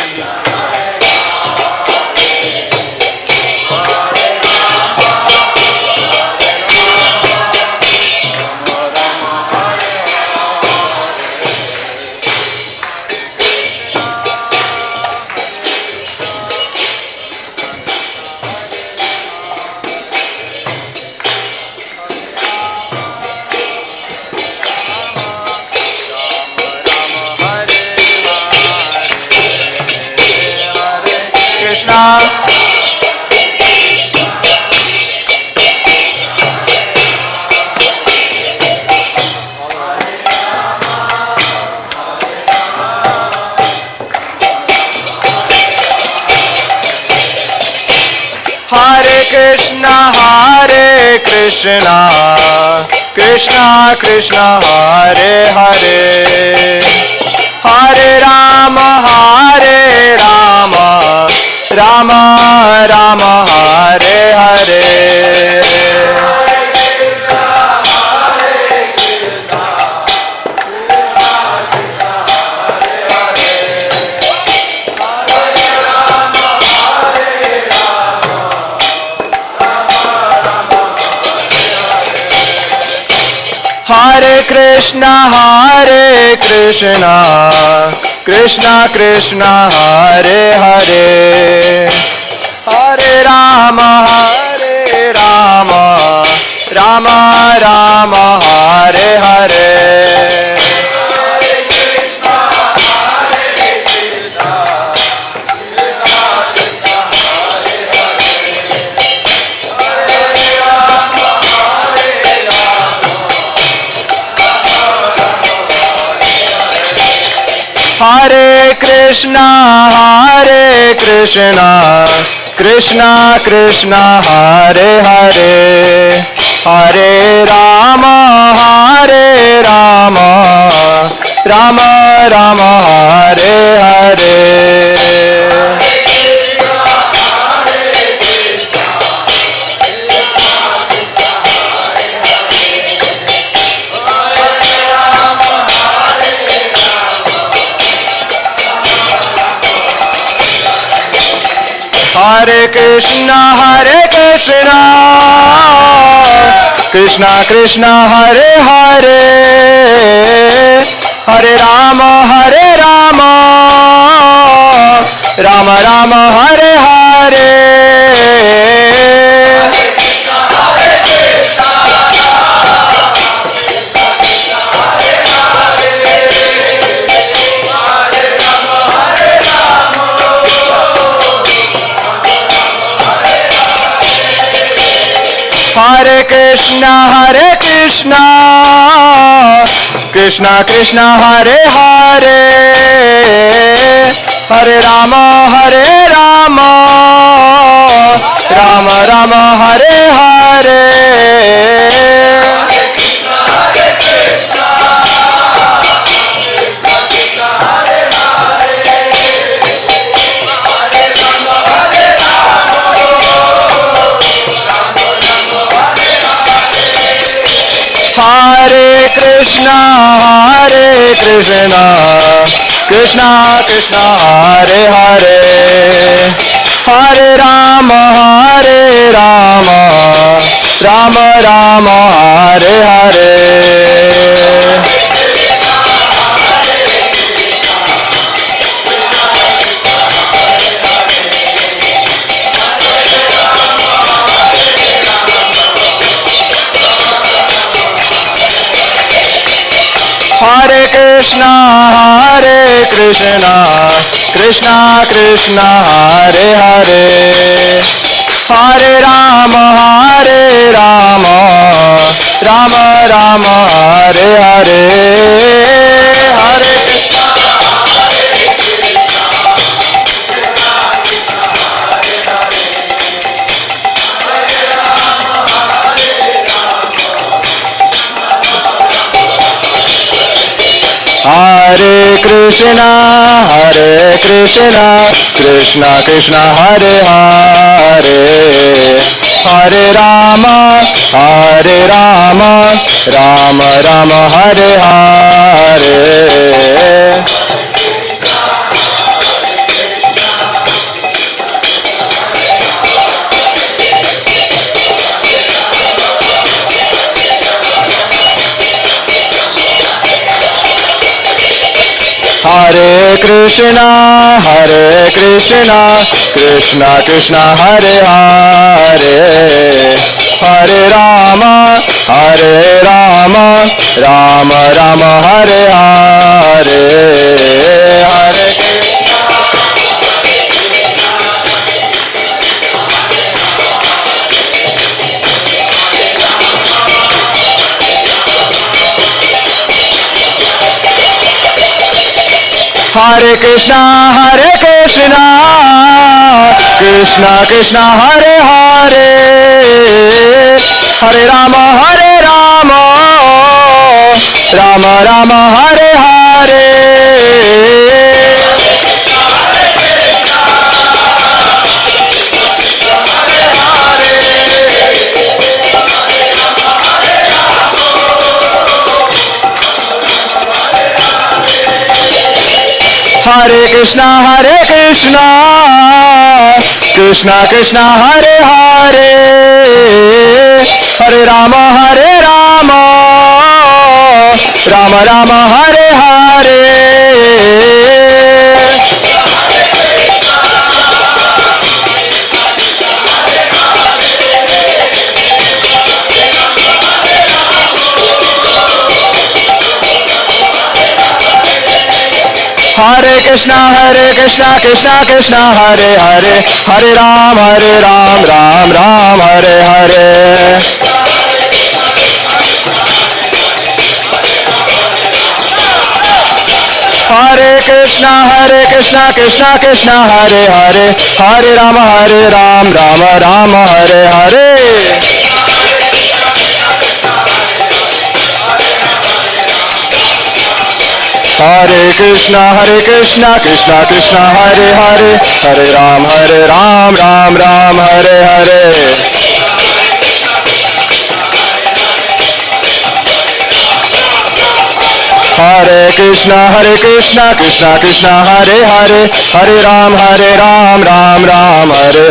Hare Krishna, Krishna Krishna, Hare Hare, Hare Rama, Rama Rama, Hare Hare. Hare Krishna, Krishna Krishna, Hare Hare, Hare Rama, Rama Rama, Hare Hare. Hare Krishna, Krishna Krishna, Hare Hare, Hare Rama, Rama Rama, Hare Hare. Hare Krishna, Krishna Krishna, Hare Hare, Hare Rama, Rama Rama, Hare Hare. Hare Krishna, Krishna Krishna, Hare Hare, Hare Rama, Rama Rama, Hare Hare. Hare Krishna, Krishna Krishna, Hare Hare, Hare Rama, Rama Rama, Hare Hare. Hare Krishna, Krishna Krishna, Hare Hare, Hare Rama, Rama Rama, Hare Hare, Hare Hare Krishna, Krishna Krishna, Hare Hare, Hare Rama, Rama Rama, Hare Hare. Hare Krishna, Krishna Krishna, Hare Hare, Hare Rama, Rama Rama, Hare Hare, Hare Hare Krishna, Krishna Krishna, Hare Hare, Hare Rama, Rama Rama, Hare Hare. Hare Krishna, Krishna Krishna, Hare Hare, Hare Rama, Rama Rama, Hare Hare. Hare Krishna, Krishna Krishna, Hare Hare, Hare Ram, Ram Ram, Hare Hare. Hare Krishna, Krishna Krishna, Hare Hare, Hare Ram, Ram Ram, Hare Hare. Hare Krishna, Krishna Krishna, Hare Hare, Hare Ram, Ram Ram, Hare Hare.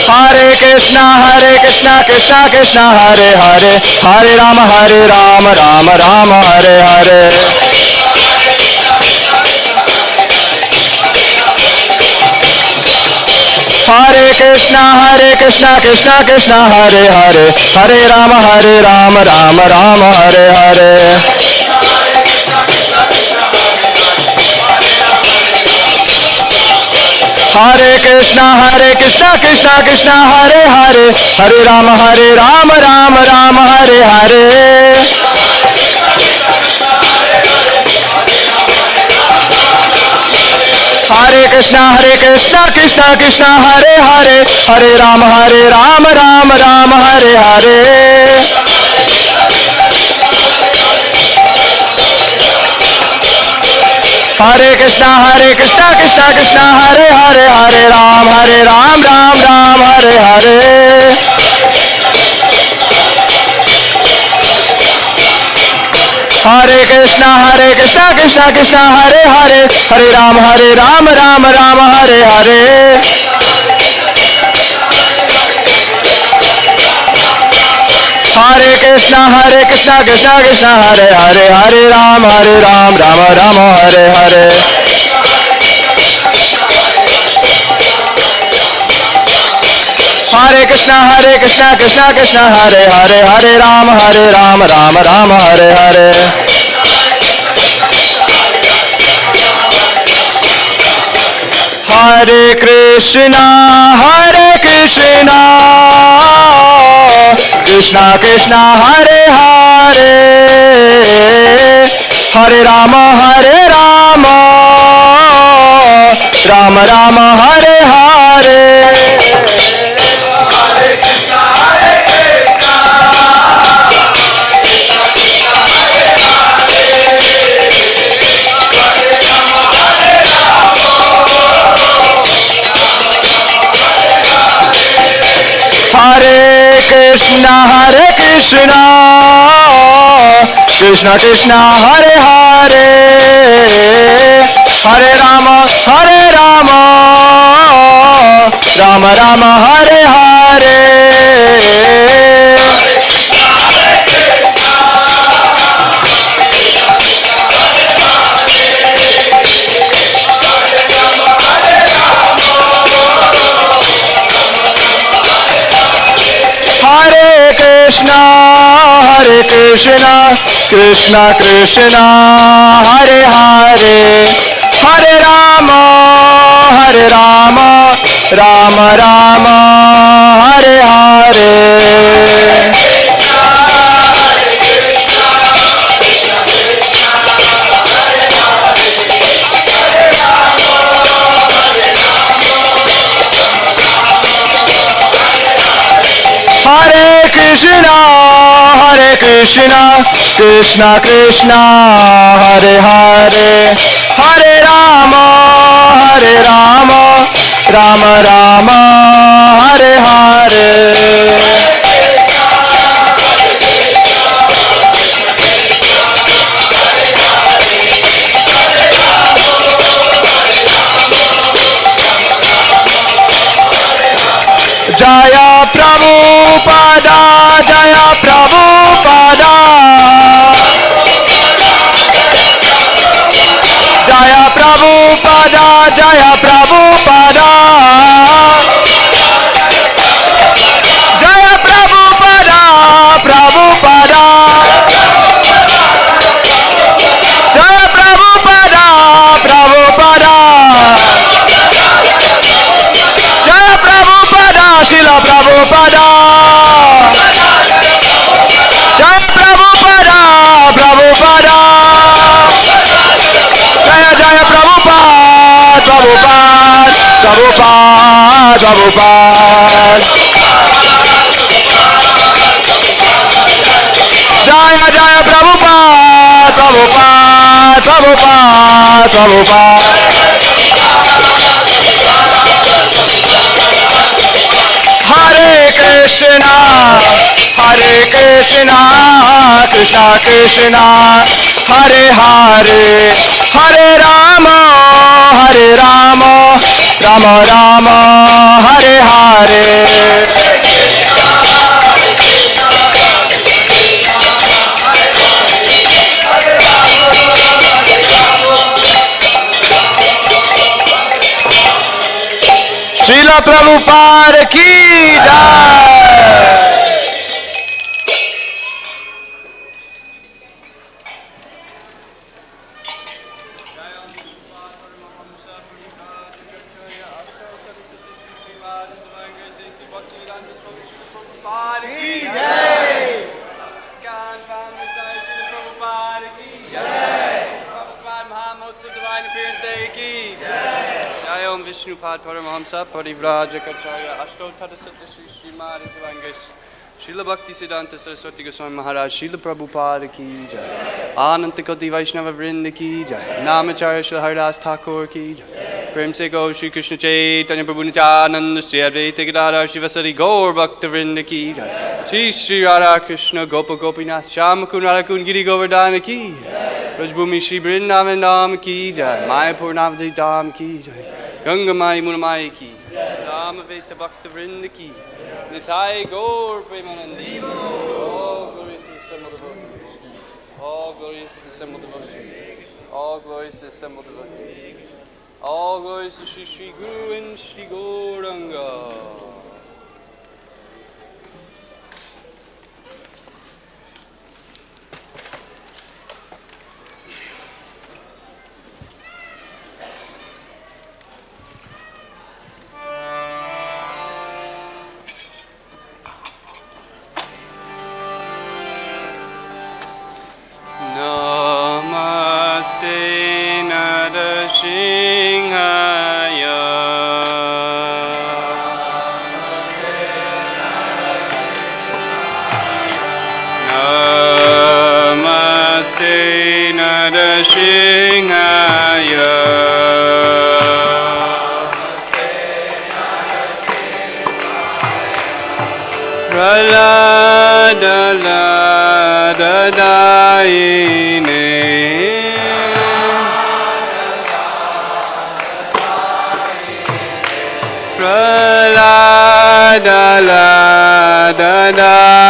Hare Krishna, Krishna Krishna, Hare Hare, Hare Ram, Ram Ram, Hare Hare. Hare Krishna, Krishna Krishna, Hare Hare, Hare Ram, Ram Ram, Hare Hare. Hare Krishna, Krishna Krishna, Hare Hare, Hare Ram, Ram Ram, Hare Hare. Hare Krishna, Krishna Hare Hare, Hare Ram, Ram Ram, Hare Hare. Hare Krishna, Krishna Hare Hare, Hare Ram, Ram Ram, Hare Hare. Hare Krishna, Krishna Hare Hare, Hare Ram, Ram Ram, Hare Hare. Hare Krishna, Krishna Hare Hare, Hare Ram, Ram Ram, Hare Hare. Hare Krishna, Krishna Hare Hare, Hare Ram, Ram Ram, Hare Hare. Hare Krishna, Krishna Krishna, Hare Hare, Hare Rama, Rama Rama, Hare Hare. Hare Krishna, Krishna Krishna, Hare Hare, Hare Rama, Rama Rama, Hare Hare. Hare Krishna, Krishna Krishna, Hare Hare, Hare Rama, Rama Rama, Hare Hare. Hare Krishna, Krishna Krishna, Hare Hare, Hare Rama, Rama Rama, Hare Hare. Hare Krishna, Krishna Krishna, Hare Hare, Hare Rama, Rama Rama, Hare Hare. Jaya Prabhupada, Jaya Prabhupada, Jaya Prabhupada, Jaya Prabhupada, Jaya Prabhupada, Prabhupada, Jaya Prabhupada, Prabhupada, Jaya Prabhupada, Srila Prabhupada, Jaya Prabhupada, Prabhupada, Jaya Jaya Prabhupada, Prabhupada, Prabhupada, Prabhupada, Jaya Jaya Prabhupada, Prabhupada, Prabhupada, Prabhupada. Hare Krishna, Krishna Krishna, Hare Hare, Hare Rama, Rama Rama, Hare Hare. Srila Prabhupada ki jai. Vishnupada Paramahamsa Parivraja Kacharya Ashtotada Satya Sri Srimad Bhagavatas Srila Bhakti Siddhanta Saraswati Goswami Maharaj Srila Prabhupada ki jai Ananta Koti Vaishnava Vrinda ki jai Namacharya Srila Haridas Thakur ki jai Prem se go Shri Krishna Caitanya Prabhu Nityananda Sri Advaita Gadadhar Shivasari Gaur Bhakta Vrinda ki jai Shri Shri Radha Krishna Gopa Gopinath Shamakun Radhakun Giri Govardhana ki Rajbhumi Shri Vrindavan Dham ki jai Mayapur Navadvip Dham ki jai Ganga Mai Munamai ki, Samaveta Bhakta Vrinda ki, Nitai Gaur Premanandi. All glories to the assembled devotees. All glories to the assembled devotees. All glories to the assembled devotees. All glories to Shri Shri Guru and Shri Gauranga. Narasingaya. Namaste Narasingaya. Praladadayine.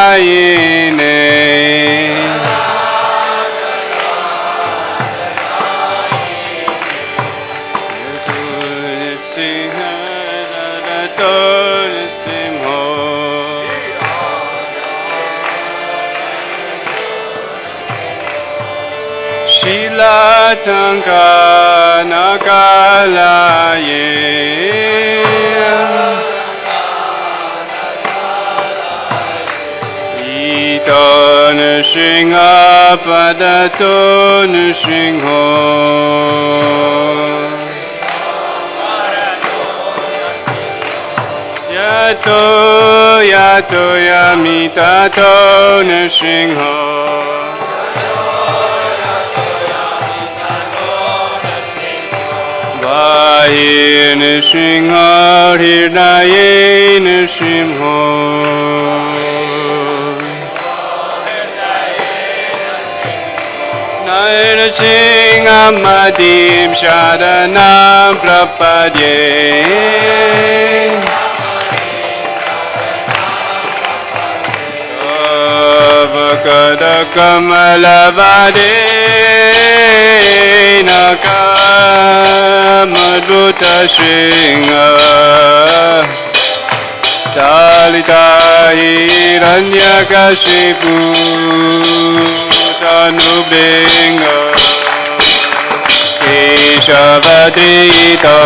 Praladadayine. Shilatanka nakalaye. Iton shinga padaton shingho. Yato yato yamitaton shingho. Vayin shingho hirdayin shimho. Nair singamadim shadanam prapadye. Avakada kamalavade nakamadhuta shinga. Talita hiranyakashipu tanubinga. Keshavadrita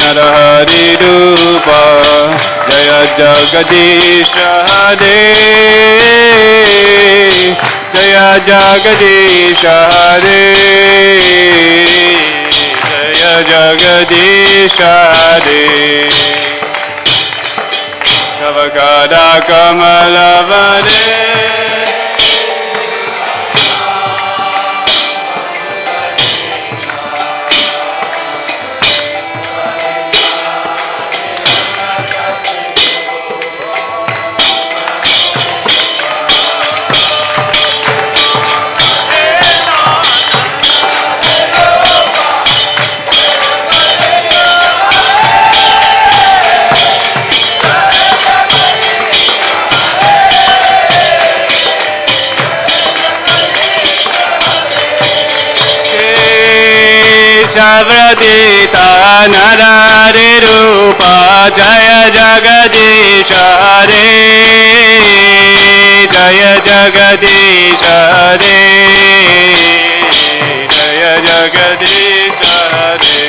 narahari rupa. Jaya Jagadisha Hare. Jaya Jagadisha Hare. Jaya Jagadisha Hare. Kavakada Kamalavade. Shavradita narari rupa. Jaya Jagadisha Hare. Jaya Jagadisha Hare. Jaya Jagadisha Hare.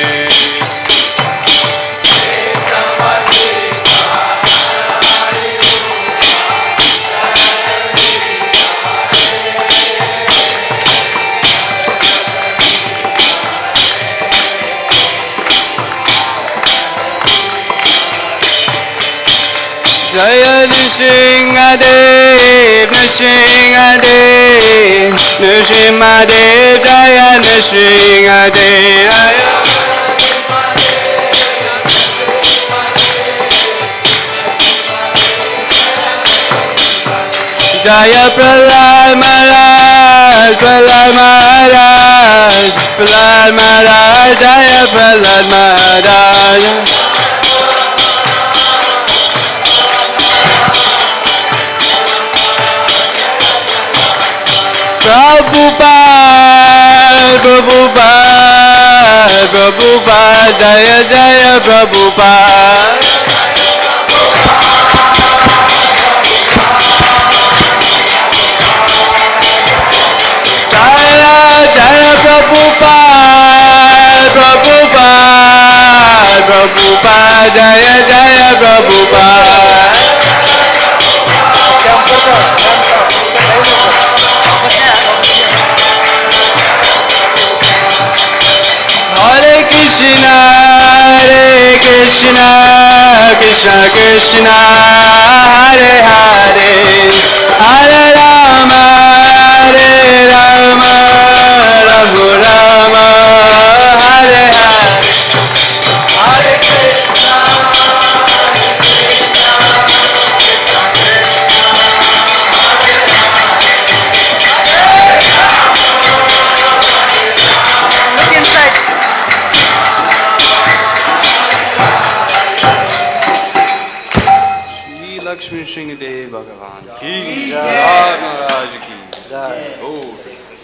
Jaya Nrsimhadev, Nrsimhadev, Nrsimhadev, Jaya Nrsimhadev. Jaya Prahlad Maharaj, Prahlad Maharaj, Prahlad Maharaj, Jaya Prahlad Maharaj. Prabhupada, Prabhupada, Prabhupada, Jaya Jaya Prabhupada. Jaya Jaya Prabhupada, Prabhupada, Prabhupada, Jaya Jaya Prabhupada. Hare Krishna, Krishna Krishna, Hare Hare, Hare Rama, Rama Rama, Hare Hare. Hare Krishna, Shri Lakshmi Sringadev Bhagavan ki Jai, Maharaj ki Jai.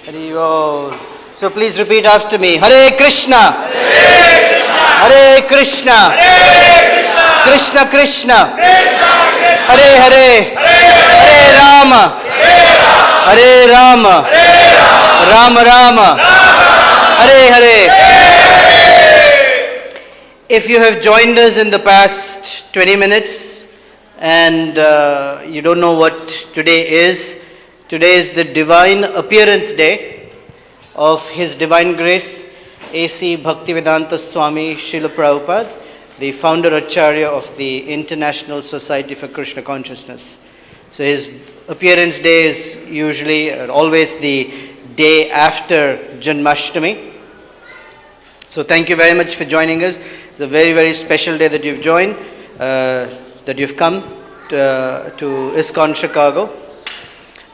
Hari Bol. So please repeat after me. Hare Krishna. Hare Krishna. Krishna Krishna. Hare Hare. Hare Rama. Hare Rama. Rama Rama. Hare Hare. If you have joined us in the past 20 minutes and you don't know what today is the Divine Appearance Day of His Divine Grace, A.C. Bhaktivedanta Swami Srila Prabhupada, the founder Acharya of the International Society for Krishna Consciousness. So his appearance day is usually always the day after Janmashtami. So thank you very much for joining us. It's a very, very special day that you've joined, that you've come to ISKCON Chicago.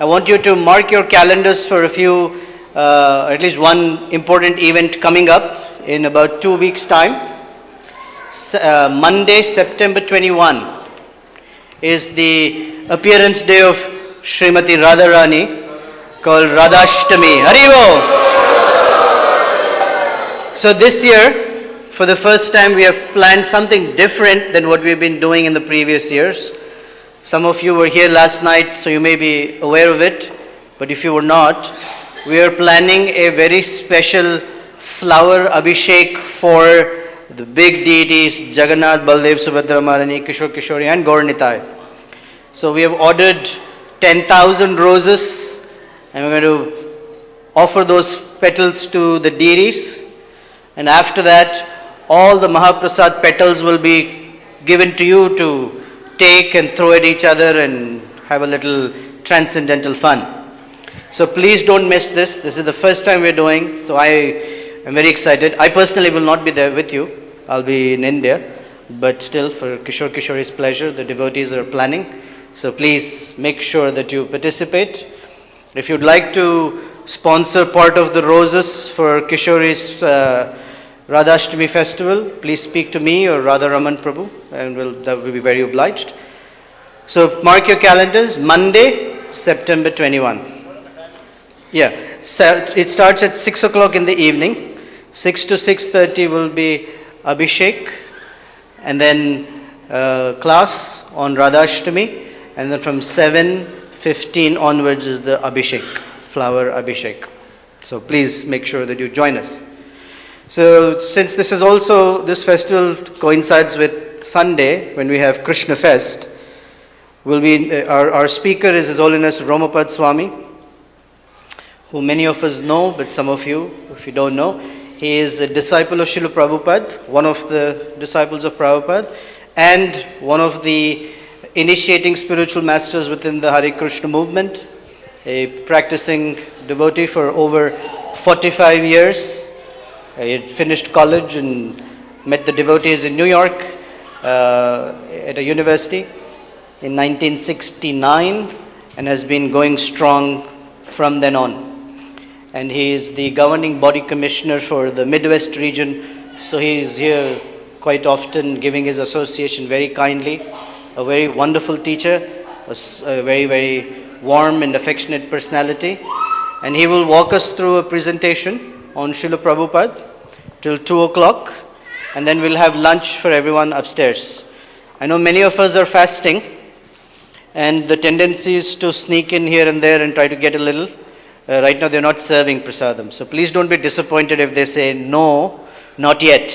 I want you to mark your calendars for a few, at least one important event coming up in about 2 weeks' time. Monday, September 21 is the appearance day of Srimati Radharani, called Radhashtami. Haribo! So this year, for the first time, we have planned something different than what we've been doing in the previous years. Some of you were here last night, so you may be aware of it. But if you were not, we are planning a very special flower abhishek for the big deities, Jagannath, Baldev, Subhadra, Maharani, Kishore, Kishori and Gaur Nitai. So we have ordered 10,000 roses and we're going to offer those petals to the deities. And after that, all the Mahaprasad petals will be given to you to take and throw at each other and have a little transcendental fun. So please don't miss this. This is the first time we're doing, so I am very excited. I personally will not be there with you. I'll be in India, but still for Kishore Kishori's pleasure, the devotees are planning. So please make sure that you participate. If you'd like to sponsor part of the roses for Kishori's Radhashtami festival, please speak to me or Radha Raman Prabhu, and that will be very obliged. So mark your calendars, Monday, September 21. Yeah, so it starts at 6 o'clock in the evening. 6 to 6:30 will be Abhishek, and then class on Radhashtami, and then from 7:15 onwards is the Abhishek, flower Abhishek. So please make sure that you join us. So since this festival coincides with Sunday when we have Krishna Fest, our speaker is His Holiness Romapada Swami, who many of us know, but some of you, if you don't know, he is a disciple of Srila Prabhupada, one of the disciples of Prabhupada, and one of the initiating spiritual masters within the Hare Krishna movement, a practicing devotee for over 45 years. He had finished college and met the devotees in New York at a university in 1969 and has been going strong from then on. And he is the governing body commissioner for the Midwest region, so he is here quite often giving his association very kindly. A very wonderful teacher, a very, very warm and affectionate personality. And he will walk us through a presentation on Srila Prabhupada till 2 o'clock, and then we'll have lunch for everyone upstairs. I know many of us are fasting, and the tendency is to sneak in here and there and try to get a little. Right now they're not serving prasadam, so please don't be disappointed if they say no, not yet.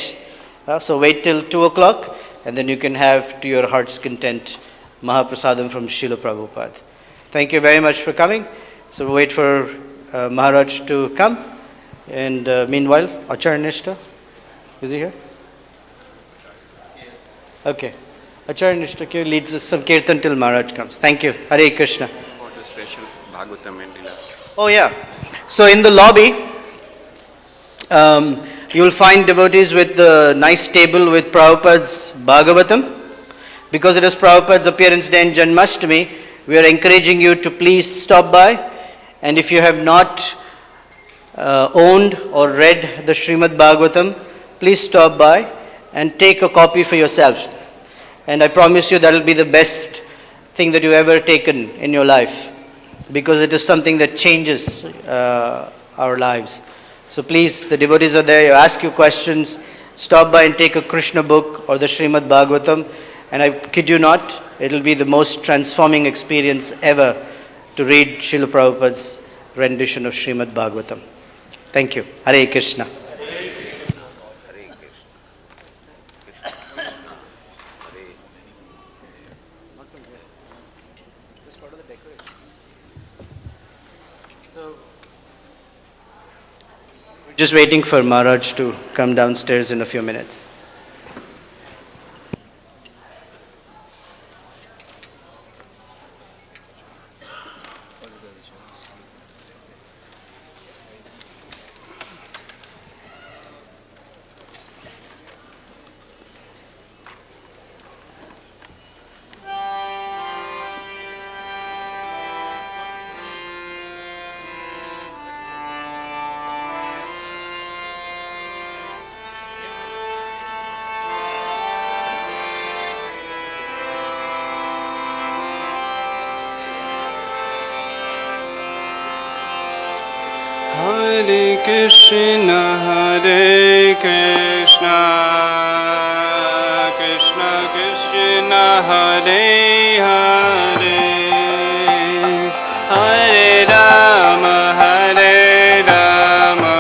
So wait till 2 o'clock, and then you can have to your heart's content Mahaprasadam from Srila Prabhupada. Thank you very much for coming. So we'll wait for Maharaj to come. And meanwhile, Acharya Nishta. Is he here? Okay. Acharya Nishtaki leads us some kirtan till Maharaj comes. Thank you. Hare Krishna. For the special Bhagavatam and Leela. Oh yeah. So in the lobby, you will find devotees with the nice table with Prabhupada's Bhagavatam. Because it is Prabhupada's appearance day in Janmashtami, we are encouraging you to please stop by. And if you have not owned or read the Srimad Bhagavatam, please stop by and take a copy for yourself. And I promise you that will be the best thing that you ever taken in your life, because it is something that changes our lives. So please, the devotees are there, you ask your questions, stop by and take a Krishna book or the Srimad Bhagavatam, and I kid you not, it will be the most transforming experience ever to read Srila Prabhupada's rendition of Srimad Bhagavatam. Thank you. Hare Krishna. Just waiting for Maharaj to come downstairs in a few minutes. Hare Krishna, Hare Krishna, Krishna Krishna, Hare Hare, Hare Rama, Hare Rama,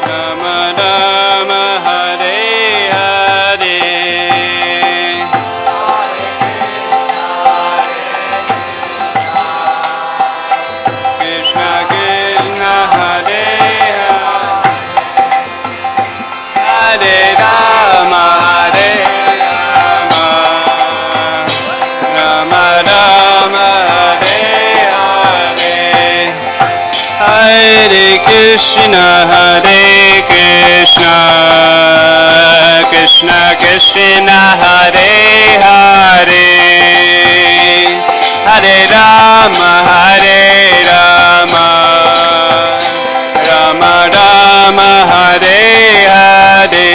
Rama Rama, Hare Hare. Krishna Krishna, Hare Hare, Hare Rama, Hare Rama, Rama Rama, Hare Hare. Hare Krishna, Hare Krishna, Krishna Krishna, Hare Hare, Hare Rama, Hare Rama, Rama Rama, Hare Hare.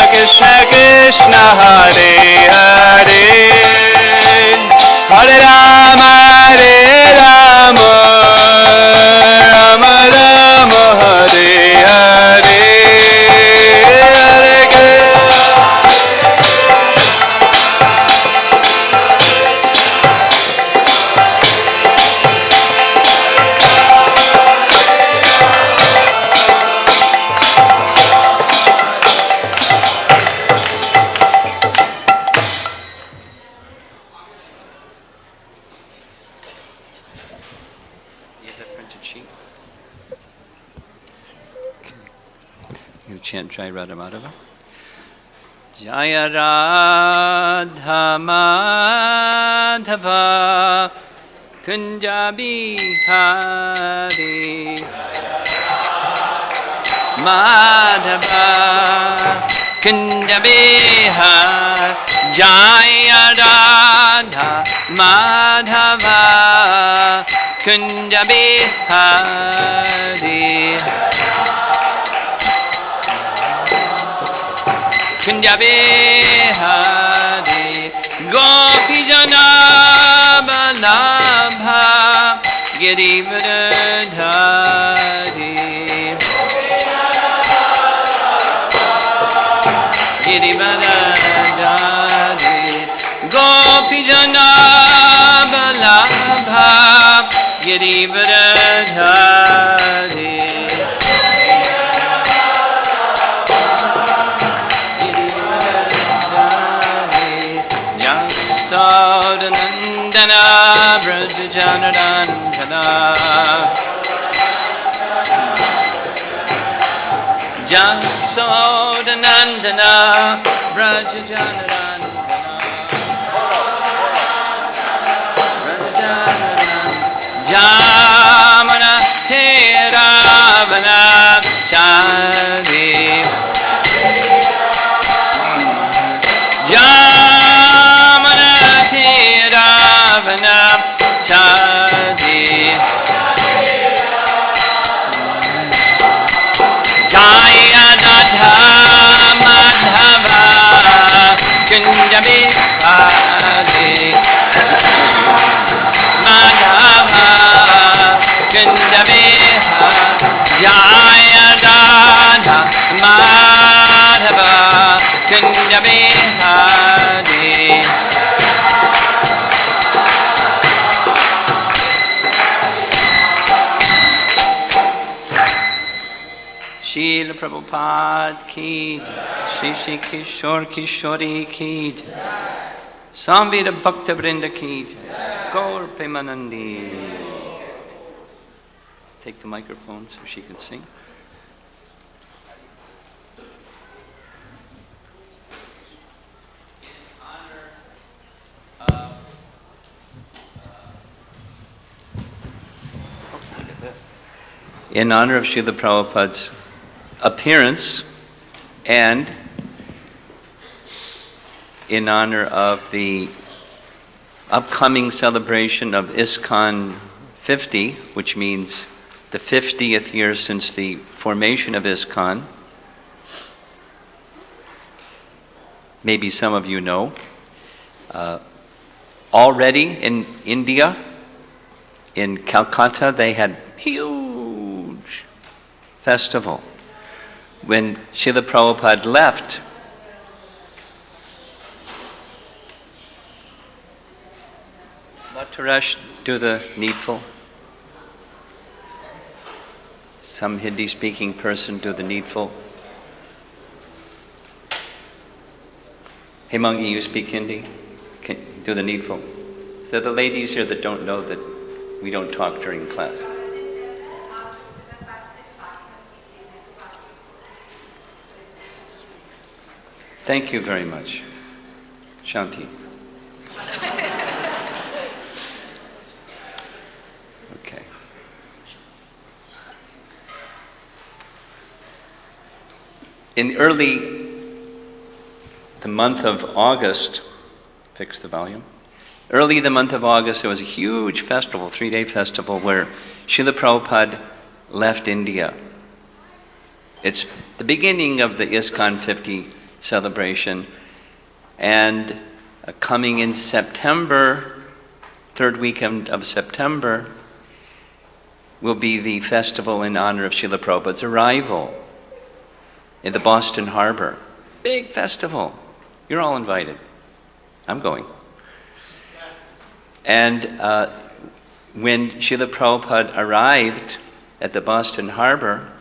Krishna Krishna, Hare Hare, Hare Rama, Hare Rama, Rama Rama, Hare Hare, Hare Krishna. Chant Jai Radha Madhava. Jaya Radha Madhava Kunja Bihari Madhava Kunja Bihari Jaya Radha Madhava Kunja Bihari Kunja Bihari Gopi Jana Balabha Girivardhari Girivardhari Gopi Jana Balabha Girivardhari Nandana Brajajanarandana Jasodanandana Brajajanarandana Jamana Theravana Chari Jamana Theravana Chari Jaya Radha Madhava Kunja Bihari Madhava Kunja Bihari Jaya Radha Madhava Kunja Bihari Srila Prabhupada ki jai, Shri Shri Kishore Kishori ki jai, Samveda Bhakta Vrinda ki jai, Gaur Premanandi. Take the microphone so she can sing. In honor of Srila Prabhupada's appearance and in honor of the upcoming celebration of ISKCON 50, which means the 50th year since the formation of ISKCON. Maybe some of you know. Already in India, in Calcutta, they had huge festival. When Srila Prabhupada left, Bhattarash, do the needful. Some Hindi-speaking person do the needful. Hemangi, you speak Hindi? Do the needful. So the ladies here that don't know that we don't talk during class. Thank you very much. Shanti. Okay. In the month of August, fix the volume. Early the month of August, there was a huge festival, 3-day festival, where Srila Prabhupada left India. It's the beginning of the ISKCON 50 celebration, and coming in September, third weekend of September, will be the festival in honor of Srila Prabhupada's arrival in the Boston Harbor. Big festival. You're all invited. I'm going. And when Srila Prabhupada arrived at the Boston Harbor,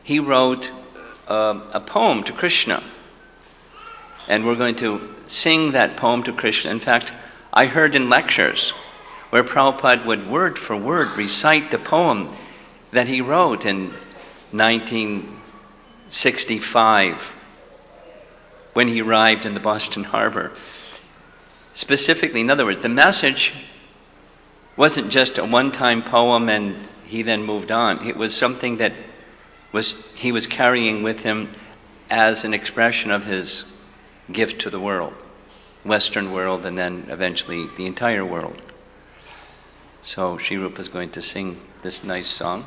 he wrote a poem to Krishna. And we're going to sing that poem to Krishna. In fact, I heard in lectures where Prabhupada would word for word recite the poem that he wrote in 1965 when he arrived in the Boston Harbor. Specifically, in other words, the message wasn't just a one-time poem and he then moved on. It was something that he was carrying with him as an expression of his gift to the world, Western world, and then eventually the entire world. So Sri Rupa is going to sing this nice song.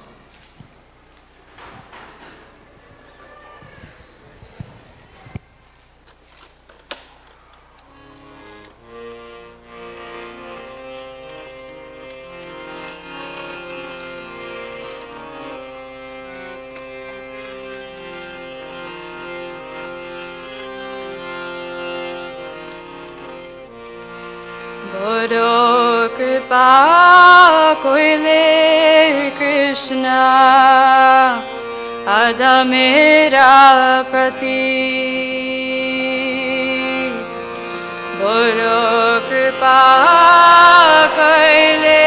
Boro kripa koile Krishna adha mera prati. Boro kripa koile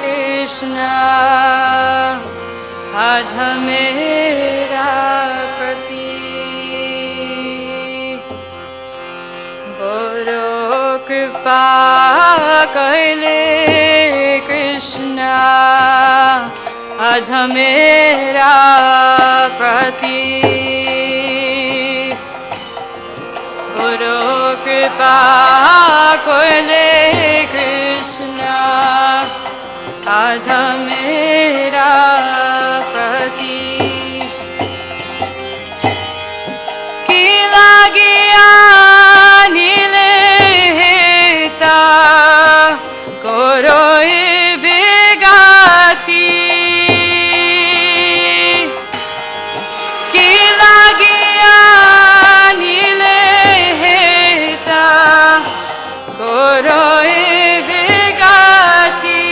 Krishna adha mera prati. Boro kripa kaile Krishna adha mera prati. Boro kripa kaile Krishna adha mera prati. Ki lagiya koroi begati. Ki lagiya nile heta koroi begati.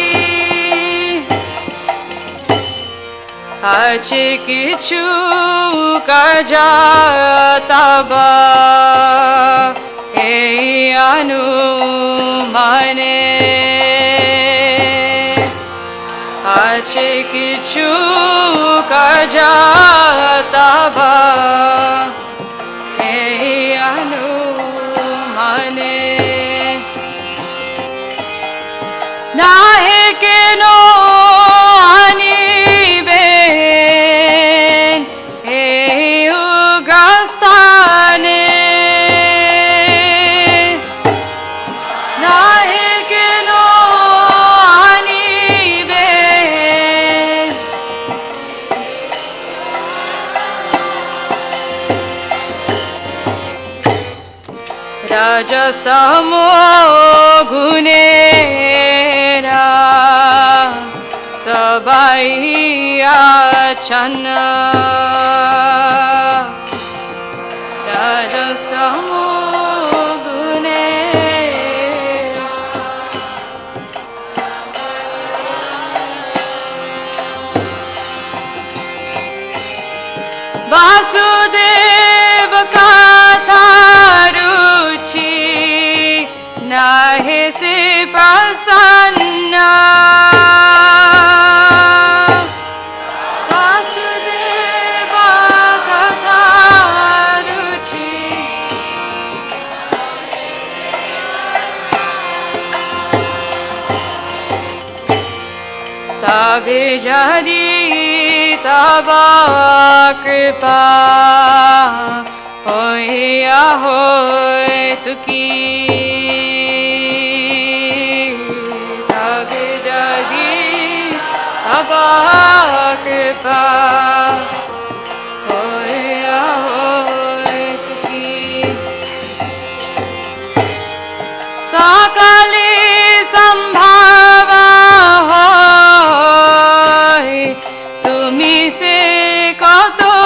Ache kichu kajataba ei anumane. Ache kichu kajataba ei anumane. Nahe keno aniben ei ugastane. Rajastamo gunera sabai achana. Rajastamo gunera Vasudeva katha nahe se prasanna. Vasudeva katha ruchi tabe jadi taba kripa hoya hoy tuki. Kripa hoya hoy tuki. Sakali sambhava hoy tumi se kato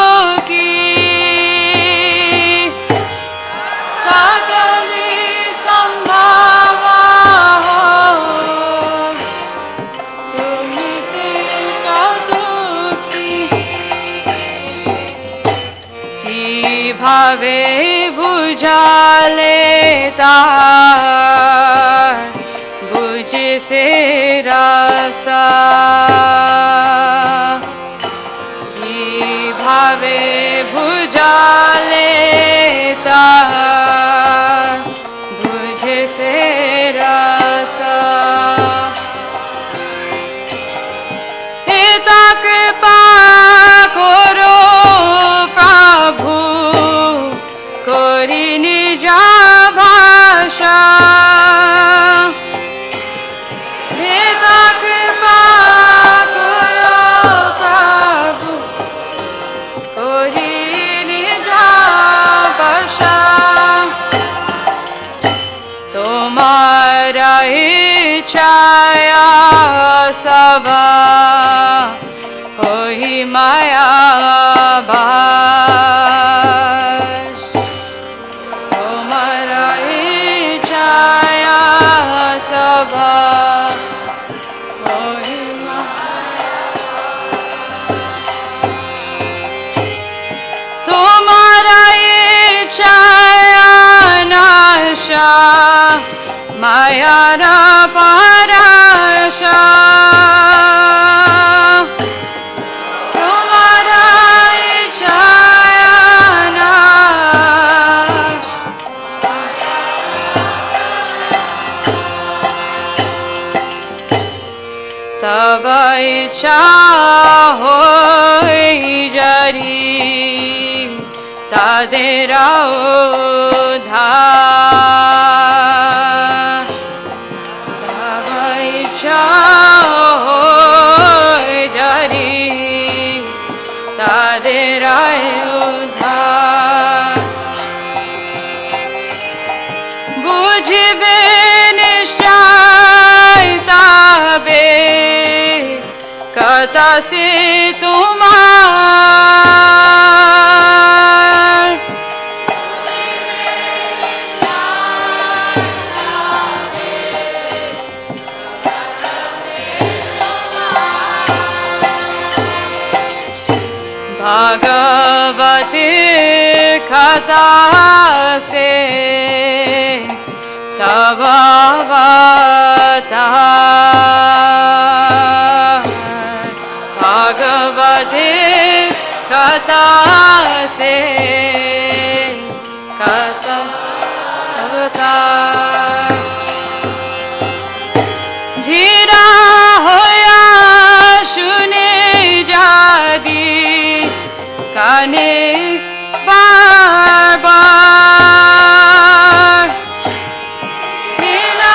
ki. Sakali sambhava hoy tumi se भावे बुझा लेता बुझ से रासा की भावे बुझा लेता बुझ से रासा तुम्हारा पराशा तुम्हारा इच्छाना तब इच्छा हो जरी तादेरा उद्धार तब इच्छा हो जरी तादेरा उद्धार बुझबे निश्चय तबे कथा से तुम्हार भगवती कथा से तब अवतार भगवती कथा से कथा अवतार धीरा होया सुने जादी काने बार बार धीरा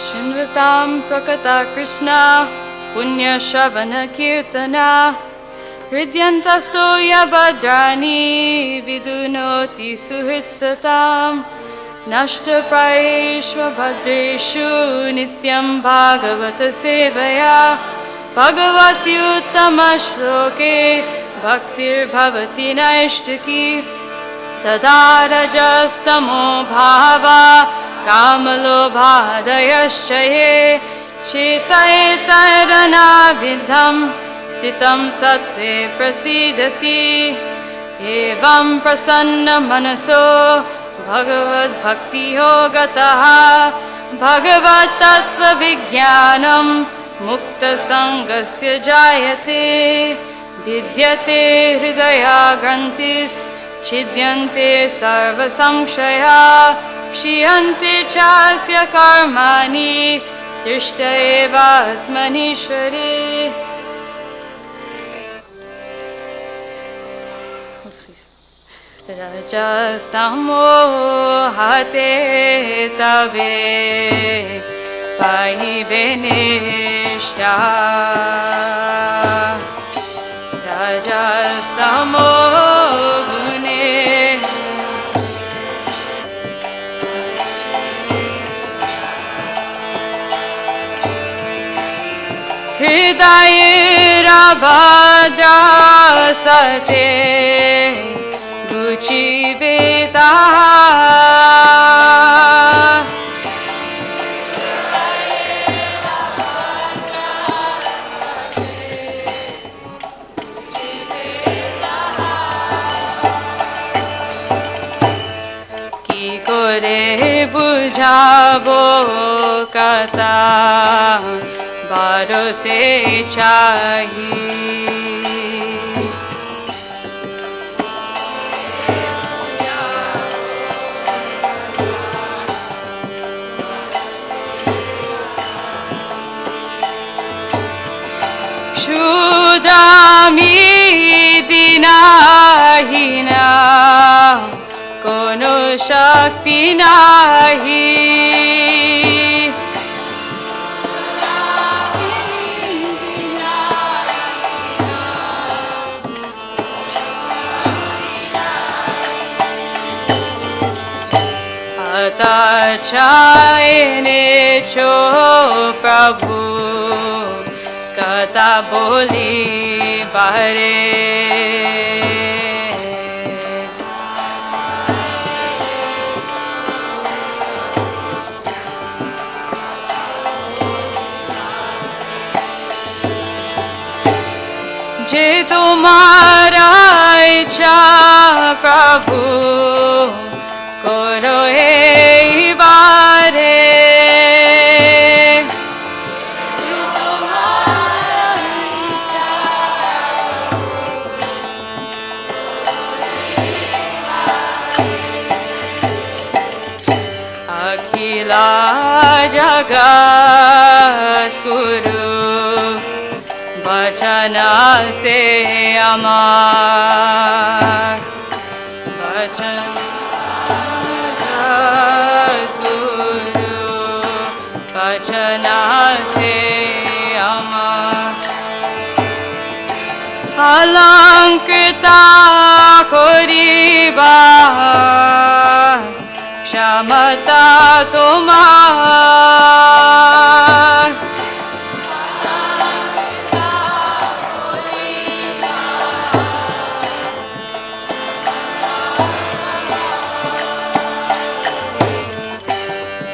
Shinvatam Sakata Krishna Punya Shavana Kirtana Hridyantasto Yabhadrani Vidunoti Suhitsatam Nashta Praishva Bhadreshu Nityam Bhagavata Sevaya Bhagavati Uttama Shloke Bhaktir Bhavati Naishtaki Tadarajastamo Bhava Kamalobhadayaschaye Shitaetarana Vidham Stitam Sattve Prasidati Evam Prasanna Manaso Bhagavad Bhakti Yogataha Bhagavad Tattva Vijnanam Mukta Sangasya Jayate Vidyate Hridaya Grantis Chidyante Sarva Samshaya Kshiyante Chasya Karmani Tishta Eva Atmanishwari Rajastamo Hate Tabe Pai Benishya Rajastamo Gune Hridayera Bhadra Sate Gucci Veda Ki kore bujhabo kata baro se chahi Shudami dinahina Kono shakti nahi Atachayane cho Prabhu Kata boli bare icha Prabhu koro ei bare. Akhila jagat guru bachana se amar. Bachana jagat guru bachana se amar. Alankrita koriba Shamata tomar.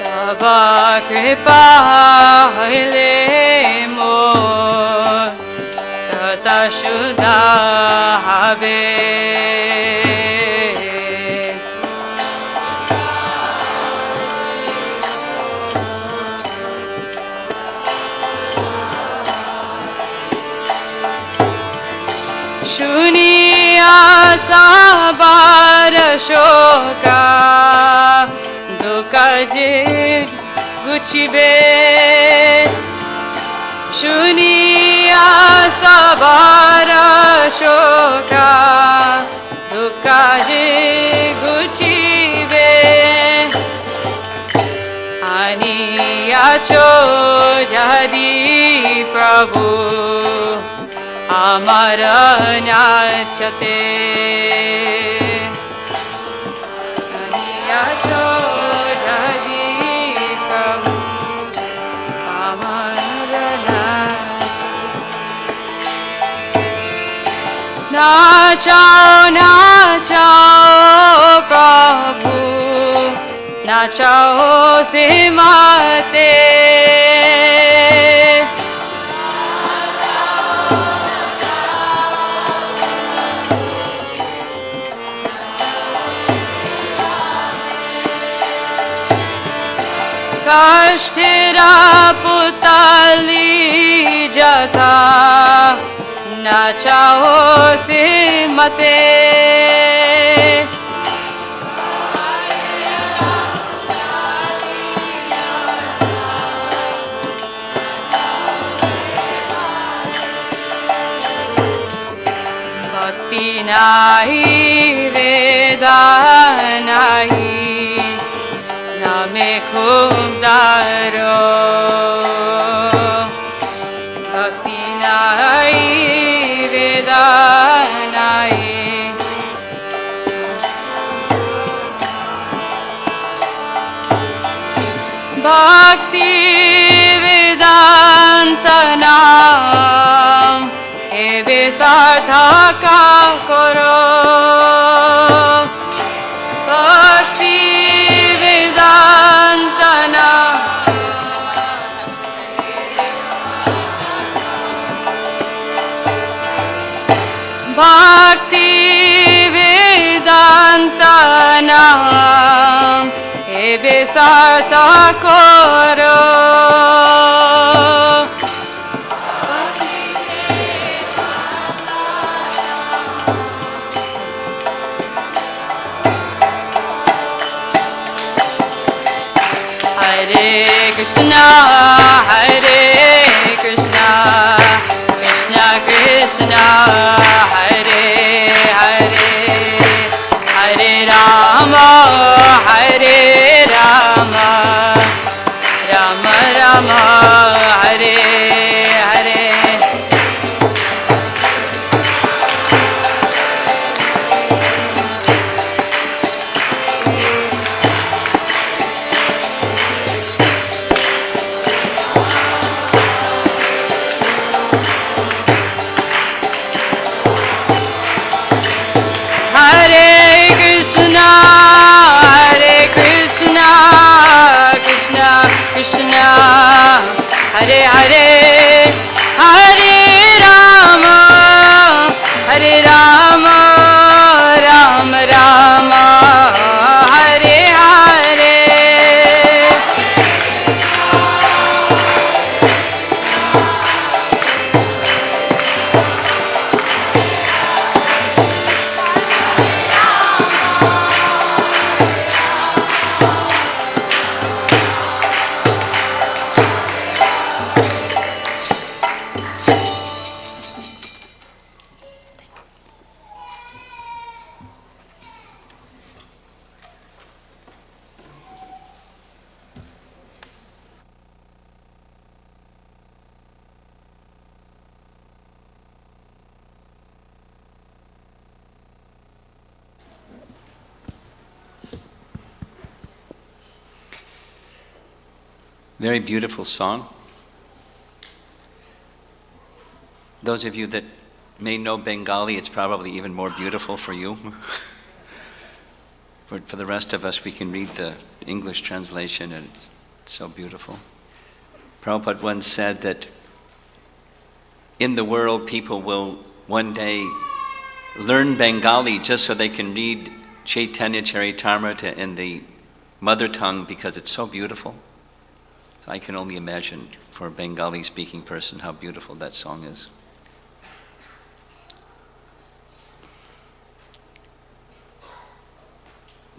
Tava kripa haile mor tata shuddha habe. Shuniya sabar shoka dukajit guchibe. Shuniya sabar shoka dukajit guchibe. Aniya cho jadi Prabhu amaranyachate. Aniyacho jadi Prabhu amaranyachate. Nachao, nachao Prabhu, nachao se mate. Kashtira putali jata nachao se mate. Bhakti nahi veda nahi name khub daro. Bhakti nahi veda nahi. Bhakti vedanta naam eve sarthaka karo. Bhakti vedanta naam Bhakti vedanta naam eve sarthaka karo. Hare Krishna, Hare Krishna, Krishna Krishna, Hare Hare, Hare Rama, Hare Rama, Rama Rama, Hare Hare. Very beautiful song. Those of you that may know Bengali, it's probably even more beautiful for you. For the rest of us, we can read the English translation, and it's so beautiful. Prabhupada once said that in the world, people will one day learn Bengali just so they can read Caitanya Charitamrita in the mother tongue because it's so beautiful. I can only imagine for a Bengali-speaking person how beautiful that song is.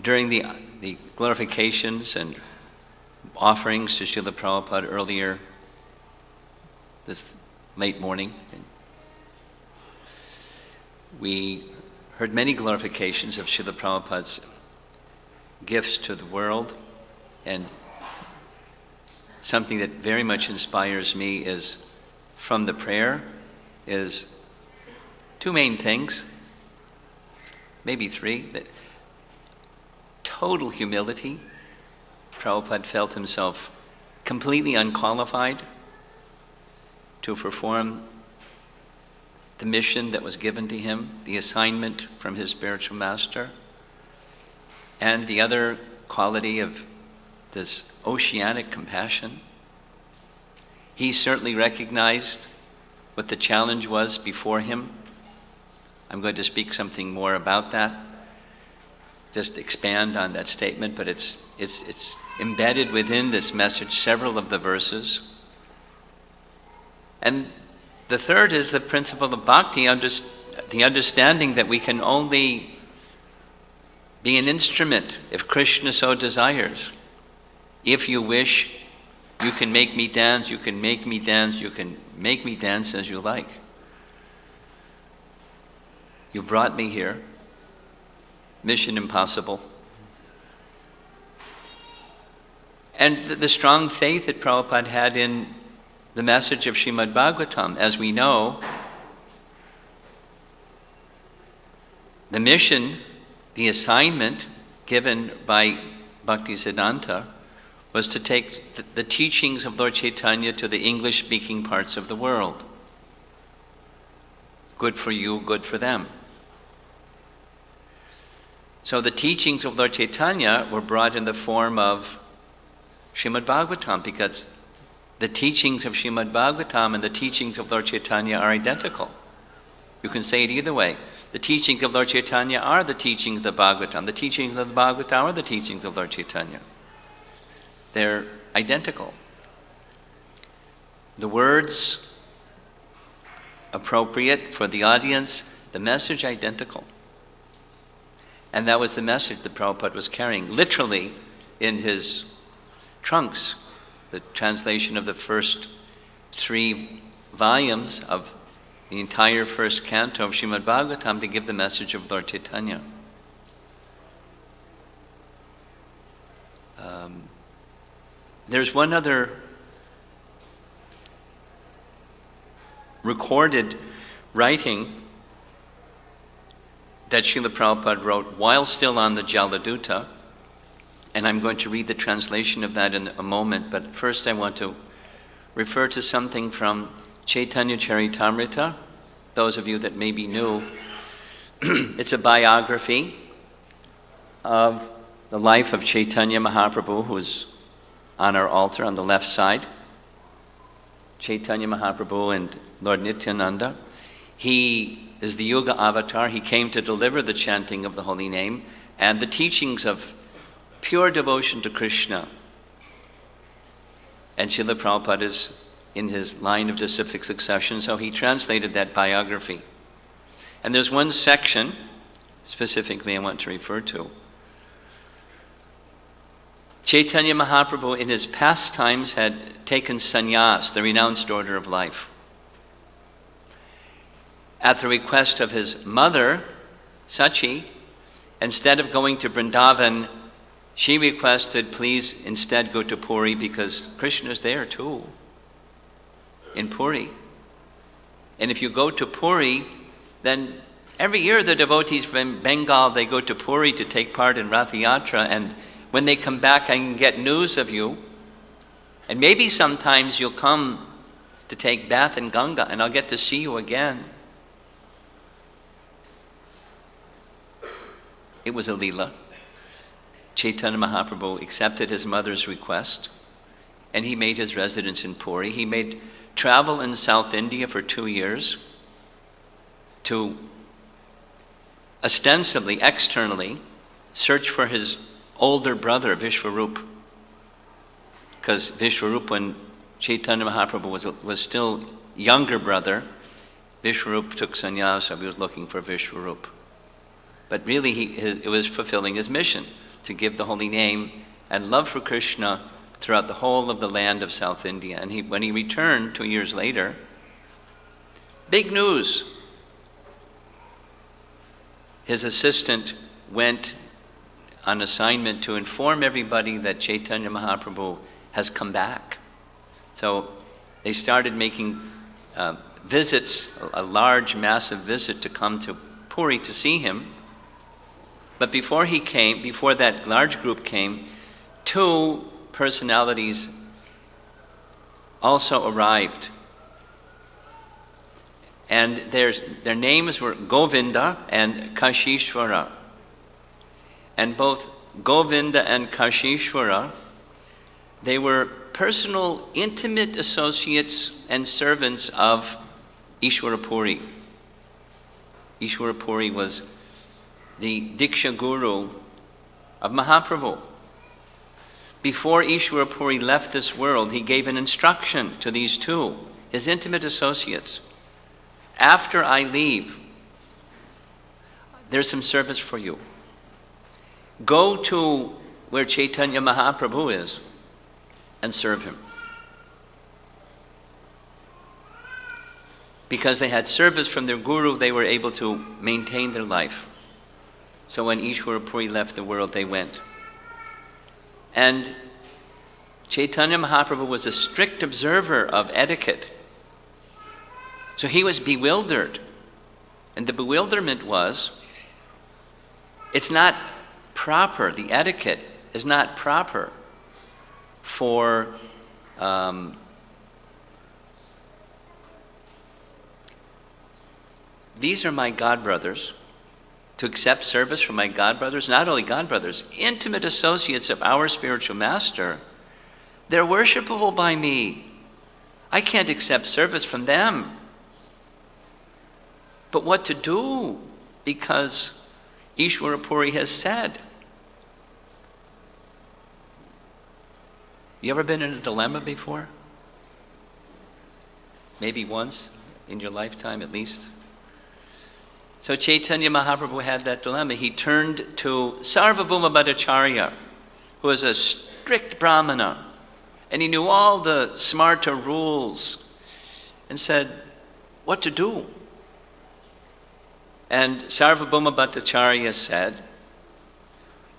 During the glorifications and offerings to Srila Prabhupada earlier this late morning, we heard many glorifications of Srila Prabhupada's gifts to the world, and something that very much inspires me is from the prayer is two main things, maybe three. That total humility. Prabhupada felt himself completely unqualified to perform the mission that was given to him, the assignment from his spiritual master. And the other quality of this oceanic compassion. He certainly recognized what the challenge was before him. I'm going to speak something more about that, just expand on that statement, but it's embedded within this message, several of the verses. And the third is the principle of bhakti, the understanding that we can only be an instrument if Krishna so desires. If you wish, you can make me dance, you can make me dance, you can make me dance as you like. You brought me here. Mission impossible. And the strong faith that Prabhupada had in the message of Srimad Bhagavatam. As we know, the mission, the assignment given by Bhaktisiddhanta was to take the teachings of Lord Caitanya to the English-speaking parts of the world. Good for you, good for them. So the teachings of Lord Caitanya were brought in the form of Srimad Bhagavatam, because the teachings of Srimad Bhagavatam and the teachings of Lord Caitanya are identical. You can say it either way. The teachings of Lord Caitanya are the teachings of the Bhagavatam. The teachings of the Bhagavatam are the teachings of Lord Caitanya. They're identical. The words appropriate for the audience, the message identical. And that was the message that Prabhupada was carrying, literally in his trunks, the translation of the first 3 volumes of the entire first canto of Srimad Bhagavatam to give the message of Lord Caitanya. There's one other recorded writing that Srila Prabhupada wrote while still on the Jaladuta, and I'm going to read the translation of that in a moment, but first I want to refer to something from Caitanya Charitamrita. Those of you that may be new, it's a biography of the life of Caitanya Mahaprabhu, who's on our altar on the left side. Caitanya Mahaprabhu and Lord Nityananda. He is the Yuga avatar. He came to deliver the chanting of the holy name and the teachings of pure devotion to Krishna. And Srila Prabhupada is in his line of disciplic succession, so he translated that biography. And there's one section specifically I want to refer to. Caitanya Mahaprabhu in his pastimes had taken sannyas, the renounced order of life. At the request of his mother, Sachi, instead of going to Vrindavan, she requested, please instead go to Puri because Krishna's there too, in Puri. And if you go to Puri, then every year the devotees from Bengal, they go to Puri to take part in Rath Yatra, and when they come back, I can get news of you. And maybe sometimes you'll come to take bath in Ganga and I'll get to see you again. It was a Leela. Chaitanya Mahaprabhu accepted his mother's request and he made his residence in Puri. He made travel in South India for 2 years to ostensibly, externally, search for his older brother, Vishwarup. Because Vishwarup, when Chaitanya Mahaprabhu was still younger brother, Vishwarup took sannyas, so he was looking for Vishwarup. But really, it was fulfilling his mission, to give the holy name and love for Krishna throughout the whole of the land of South India. And when he returned 2 years later, big news. His assistant went on assignment to inform everybody that Chaitanya Mahaprabhu has come back. So they started making visits, a large, massive visit to come to Puri to see him. But before he came, before that large group came, 2 personalities also arrived. And their names were Govinda and Kashishwara. And both Govinda and Kashishwara, they were personal, intimate associates and servants of Ishwara Puri. Ishwara Puri was the Diksha Guru of Mahaprabhu. Before Ishwara Puri left this world, he gave an instruction to these 2, his intimate associates. After I leave, there's some service for you. Go to where Chaitanya Mahaprabhu is and serve him. Because they had service from their guru, they were able to maintain their life. So when Ishwara Puri left the world, they went. And Chaitanya Mahaprabhu was a strict observer of etiquette. So he was bewildered. And the bewilderment was, it's not proper, the etiquette is not proper for these are my godbrothers, to accept service from my godbrothers, not only godbrothers, intimate associates of our spiritual master. They're worshipable by me. I can't accept service from them. But what to do? Because Ishwara Puri has said. You ever been in a dilemma before? Maybe once in your lifetime at least. So Chaitanya Mahaprabhu had that dilemma. He turned to Sarvabhauma Bhattacharya, who was a strict Brahmana, and he knew all the smarta rules, and said, what to do? And Sarvabhauma Bhattacharya said,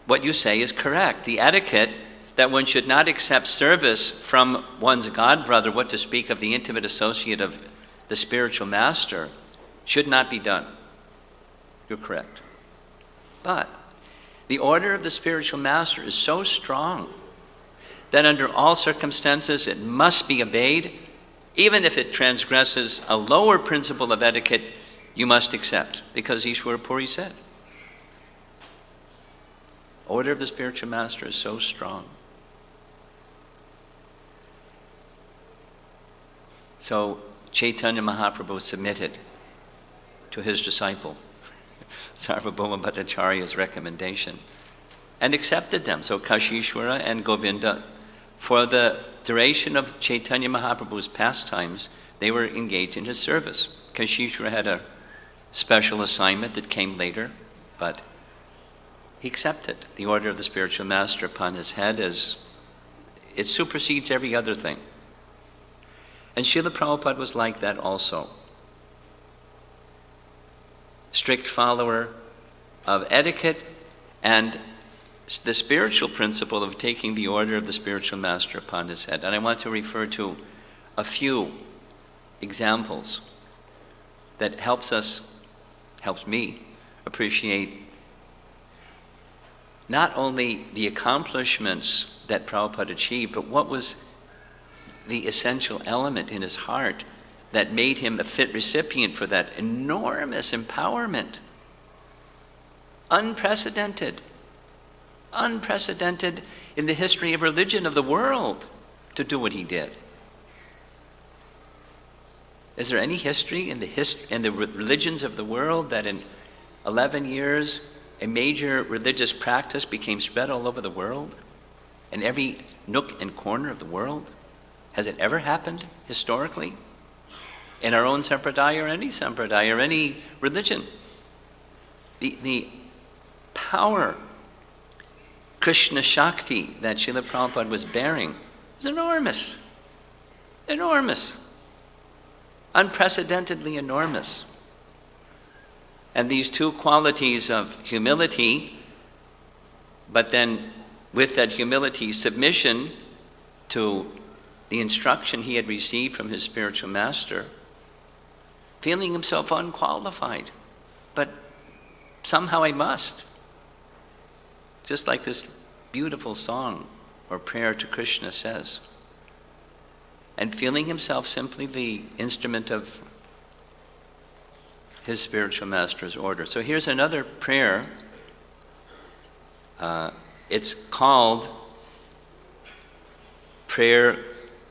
what you say is correct. The etiquette that one should not accept service from one's godbrother, what to speak of the intimate associate of the spiritual master, should not be done. You're correct. But the order of the spiritual master is so strong that under all circumstances it must be obeyed. Even if it transgresses a lower principle of etiquette, you must accept, because Ishwara Puri said. Order of the spiritual master is so strong. So Chaitanya Mahaprabhu submitted to his disciple, Sarvabhauma Bhattacharya's recommendation, and accepted them. So Kashishwara and Govinda, for the duration of Chaitanya Mahaprabhu's pastimes, they were engaged in his service. Kashishwara had a special assignment that came later, but he accepted the order of the spiritual master upon his head as it supersedes every other thing. And Srila Prabhupada was like that also. Strict follower of etiquette and the spiritual principle of taking the order of the spiritual master upon his head. And I want to refer to a few examples that helps me appreciate not only the accomplishments that Prabhupada achieved, but what was the essential element in his heart that made him a fit recipient for that enormous empowerment. Unprecedented in the history of religion of the world to do what he did. Is there any history in the religions of the world that in 11 years a major religious practice became spread all over the world? In every nook and corner of the world? Has it ever happened historically? In our own sampradaya or any religion? The power, Krishna Shakti that Srila Prabhupada was bearing was enormous. Enormous. Unprecedentedly enormous. And these two qualities of humility, but then with that humility, submission to the instruction he had received from his spiritual master, feeling himself unqualified, but somehow I must. Just like this beautiful song or prayer to Krishna says. And feeling himself simply the instrument of his spiritual master's order. So here's another prayer. It's called Prayer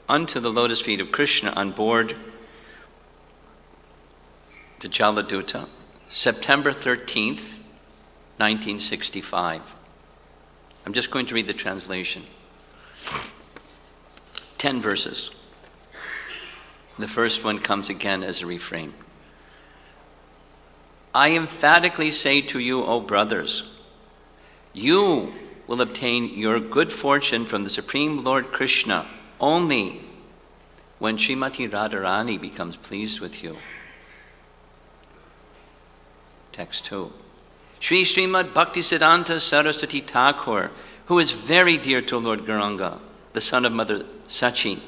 unto the Lotus Feet of Krishna on board the Jaladuta, September 13th, 1965. I'm just going to read the translation. 10 verses. The first one comes again as a refrain. I emphatically say to you, O brothers, you will obtain your good fortune from the Supreme Lord Krishna only when Srimati Radharani becomes pleased with you. Text 2. Sri Srimad Bhaktisiddhanta Saraswati Thakur, who is very dear to Lord Gauranga, the son of Mother Sachi,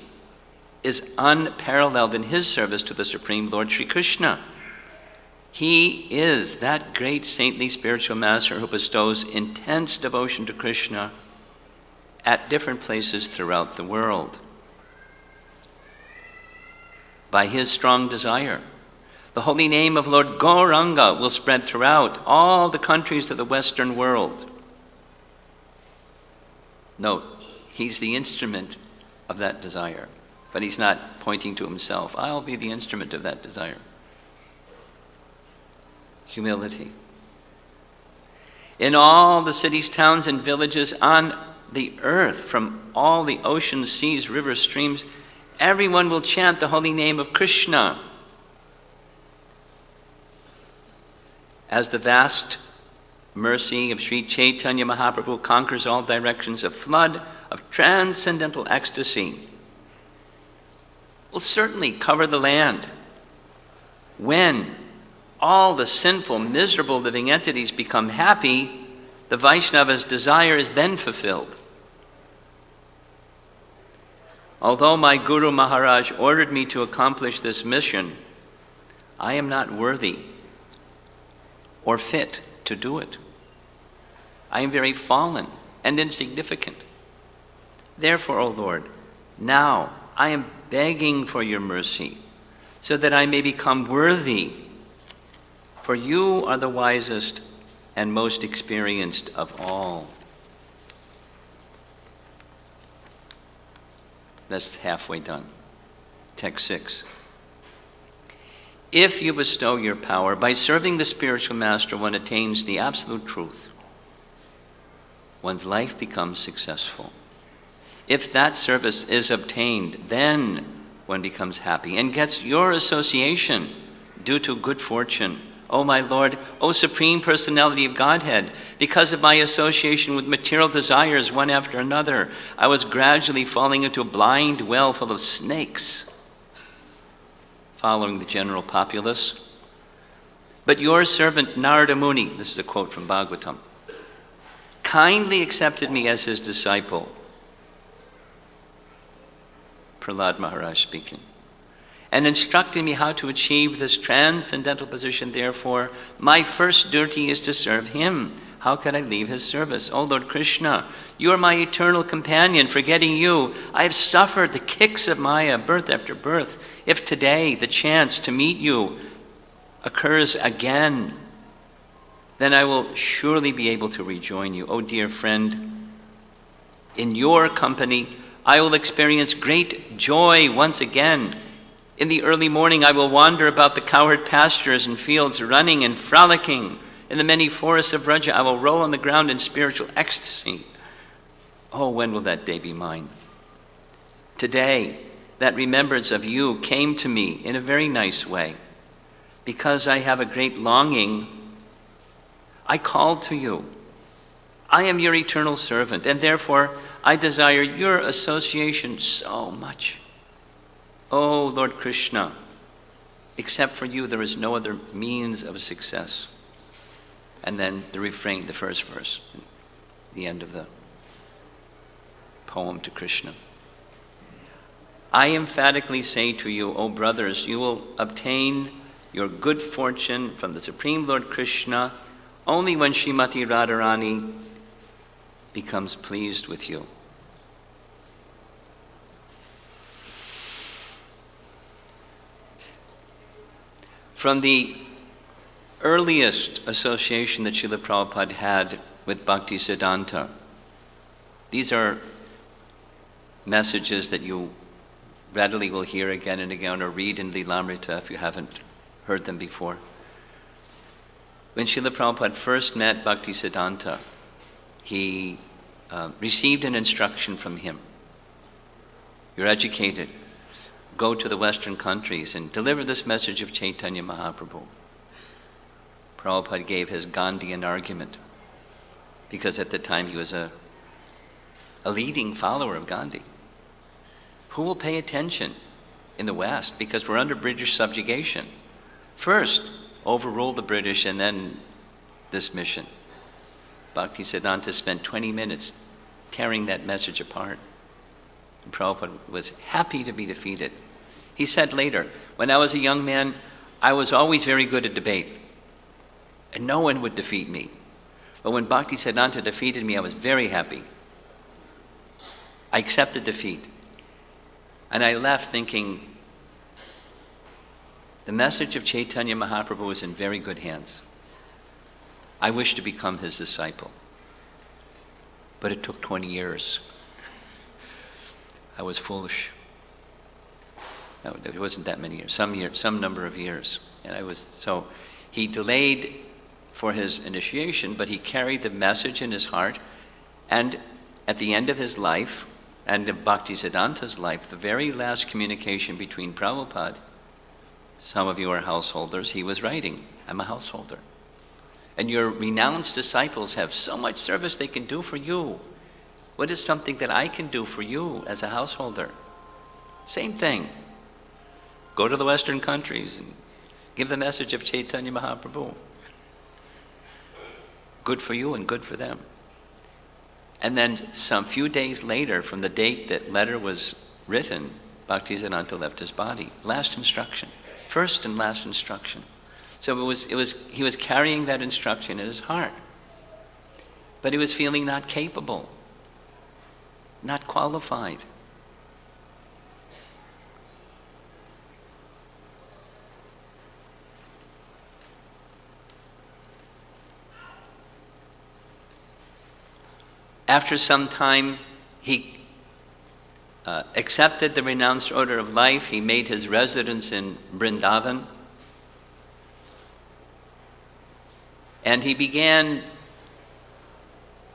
is unparalleled in his service to the Supreme Lord Sri Krishna. He is that great saintly spiritual master who bestows intense devotion to Krishna at different places throughout the world. By his strong desire, the holy name of Lord Gauranga will spread throughout all the countries of the Western world. Note, he's the instrument of that desire, but he's not pointing to himself. I'll be the instrument of that desire. Humility. In all the cities, towns, and villages on the earth, from all the oceans, seas, rivers, streams, everyone will chant the holy name of Krishna. As the vast mercy of Sri Caitanya Mahaprabhu conquers all directions, a flood of transcendental ecstasy will certainly cover the land. When all the sinful, miserable living entities become happy, the Vaishnava's desire is then fulfilled. Although my Guru Maharaj ordered me to accomplish this mission, I am not worthy or fit to do it. I am very fallen and insignificant. Therefore, O Lord, now I am begging for your mercy so that I may become worthy, for you are the wisest and most experienced of all. That's halfway done. Text 6. If you bestow your power, by serving the spiritual master, one attains the absolute truth. One's life becomes successful. If that service is obtained, then one becomes happy and gets your association due to good fortune. O my Lord, O Supreme Personality of Godhead, because of my association with material desires one after another, I was gradually falling into a blind well full of snakes, following the general populace. But your servant Narada Muni, this is a quote from Bhagavatam, kindly accepted me as his disciple. Prahlad Maharaj speaking. And instructing me how to achieve this transcendental position. Therefore, my first duty is to serve him. how could I leave his service? O Lord Krishna, you are my eternal companion. Forgetting you, I have suffered the kicks of Maya birth after birth. If today the chance to meet you occurs again, then I will surely be able to rejoin you. O dear friend, in your company, I will experience great joy once again. In the early morning, I will wander about the cowherd pastures and fields, running and frolicking. In the many forests of Vraja, I will roll on the ground in spiritual ecstasy. Oh, when will that day be mine? Today, that remembrance of you came to me in a very nice way. Because I have a great longing, I called to you. I am your eternal servant, and therefore I desire your association so much. Oh, Lord Krishna, except for you, there is no other means of success. And then the refrain, the first verse, the end of the poem to Krishna. I emphatically say to you, O brothers, you will obtain your good fortune from the Supreme Lord Krishna only when Srimati Radharani becomes pleased with you. From the earliest association that Srila Prabhupada had with Bhaktisiddhanta, these are messages that you readily will hear again and again or read in Lilamrita if you haven't heard them before. When Srila Prabhupada first met Bhaktisiddhanta, he received an instruction from him. You're educated. Go to the Western countries and deliver this message of Caitanya Mahaprabhu. Prabhupada gave his Gandhian argument because at the time he was a leading follower of Gandhi. Who will pay attention in the West because we're under British subjugation? First, overrule the British and then this mission. Bhaktisiddhanta spent 20 minutes tearing that message apart. And Prabhupada was happy to be defeated. He said later, when I was a young man, I was always very good at debate, and no one would defeat me. But when Bhaktisiddhanta defeated me, I was very happy. I accepted defeat. And I left thinking, the message of Caitanya Mahaprabhu is in very good hands. I wish to become his disciple. But it took 20 years. I was foolish. No, it wasn't that many years, some number of years. And so he delayed for his initiation, but he carried the message in his heart. And at the end of his life, and of Bhaktisiddhanta's life, the very last communication between Prabhupada, some of you are householders, he was writing, I'm a householder. And your renounced disciples have so much service they can do for you. What is something that I can do for you as a householder? Same thing. Go to the Western countries and give the message of Caitanya Mahaprabhu. Good for you and good for them. And then some few days later, from the date that letter was written, Bhaktisiddhanta left his body. Last instruction. First and last instruction. So he was carrying that instruction in his heart. But he was feeling not capable, not qualified. After some time, he accepted the renounced order of life. He made his residence in Vrindavan. And he began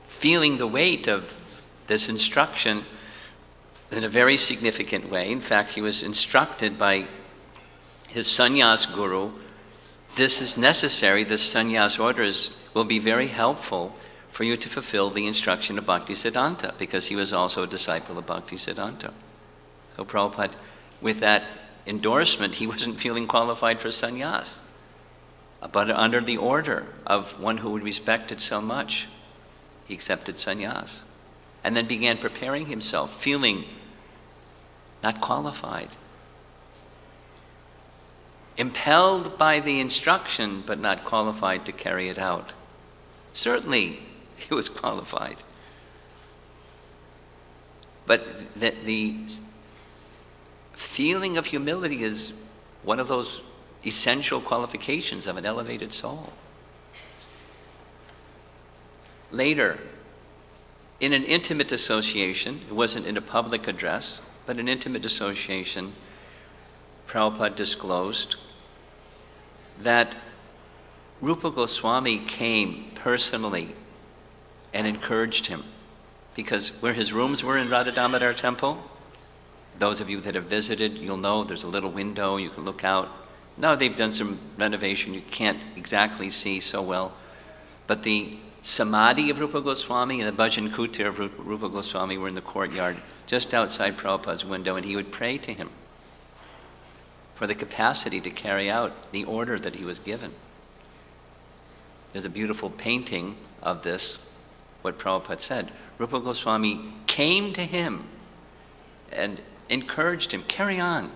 feeling the weight of this instruction in a very significant way. In fact, he was instructed by his sannyas guru, this is necessary, this sannyas orders will be very helpful for you to fulfill the instruction of Bhaktisiddhanta, because he was also a disciple of Bhaktisiddhanta. So Prabhupada, with that endorsement, he wasn't feeling qualified for sannyas, but under the order of one who he respected so much, he accepted sannyas, and then began preparing himself, feeling not qualified, impelled by the instruction, but not qualified to carry it out. Certainly, he was qualified. But the feeling of humility is one of those essential qualifications of an elevated soul. Later, in an intimate association, it wasn't in a public address, but an intimate association, Prabhupada disclosed that Rupa Goswami came personally and encouraged him, because where his rooms were in Radha Damodar Temple, those of you that have visited, you'll know there's a little window, you can look out. Now they've done some renovation, you can't exactly see so well, but the Samadhi of Rupa Goswami and the Bhajan Kutir of Rupa Goswami were in the courtyard just outside Prabhupada's window, and he would pray to him for the capacity to carry out the order that he was given. There's a beautiful painting of this, what Prabhupada said. Rupa Goswami came to him and encouraged him, carry on.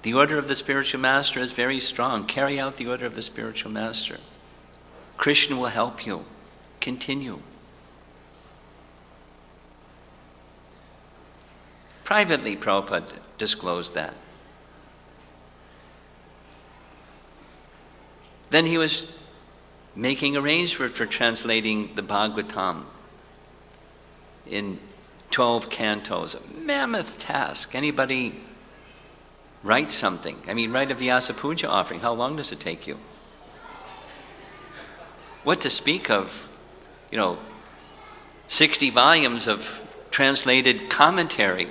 The order of the spiritual master is very strong. Carry out the order of the spiritual master. Krishna will help you. Continue. Privately, Prabhupada disclosed that. Then he was making arrangements for translating the Bhagavatam in 12 cantos. A mammoth task. Anybody write something? I mean, write a Vyasa Puja offering. How long does it take you? What to speak of, 60 volumes of translated commentary.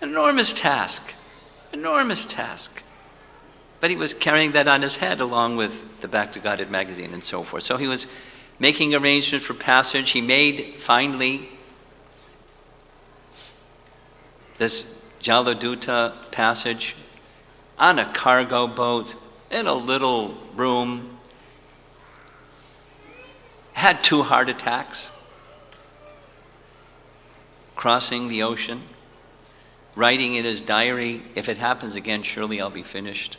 Enormous task. Enormous task. But he was carrying that on his head along with the Back to Godhead magazine and so forth. So he was making arrangements for passage. He made, finally, this Jaladuta passage on a cargo boat in a little room. Had 2 heart attacks. Crossing the ocean. Writing in his diary, if it happens again, surely I'll be finished.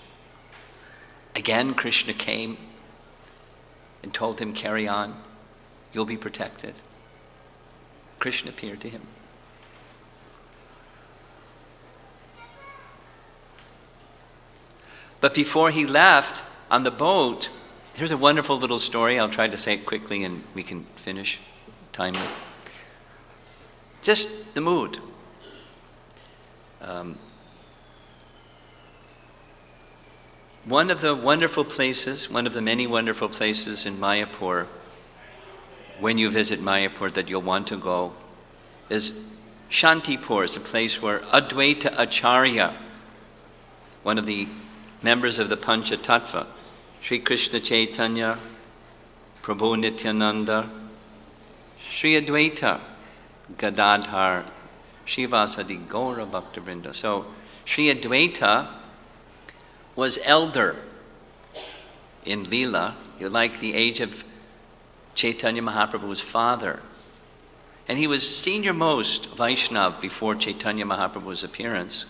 Again, Krishna came and told him, carry on, you'll be protected. Krishna appeared to him. But before he left on the boat, here's a wonderful little story. I'll try to say it quickly and we can finish timely. Just the mood. One of the wonderful places, one of the many wonderful places in Mayapur, when you visit Mayapur that you'll want to go, is Shantipur. It's a place where Advaita Acharya, one of the members of the Pancha Tattva, Sri Krishna Caitanya, Prabhu Nityananda, Sri Advaita, Gadadhar, Srivasadi Gaura Bhaktavrinda. So Sri Advaita was elder in Leela, like the age of Chaitanya Mahaprabhu's father. And he was senior most Vaishnav before Chaitanya Mahaprabhu's appearance.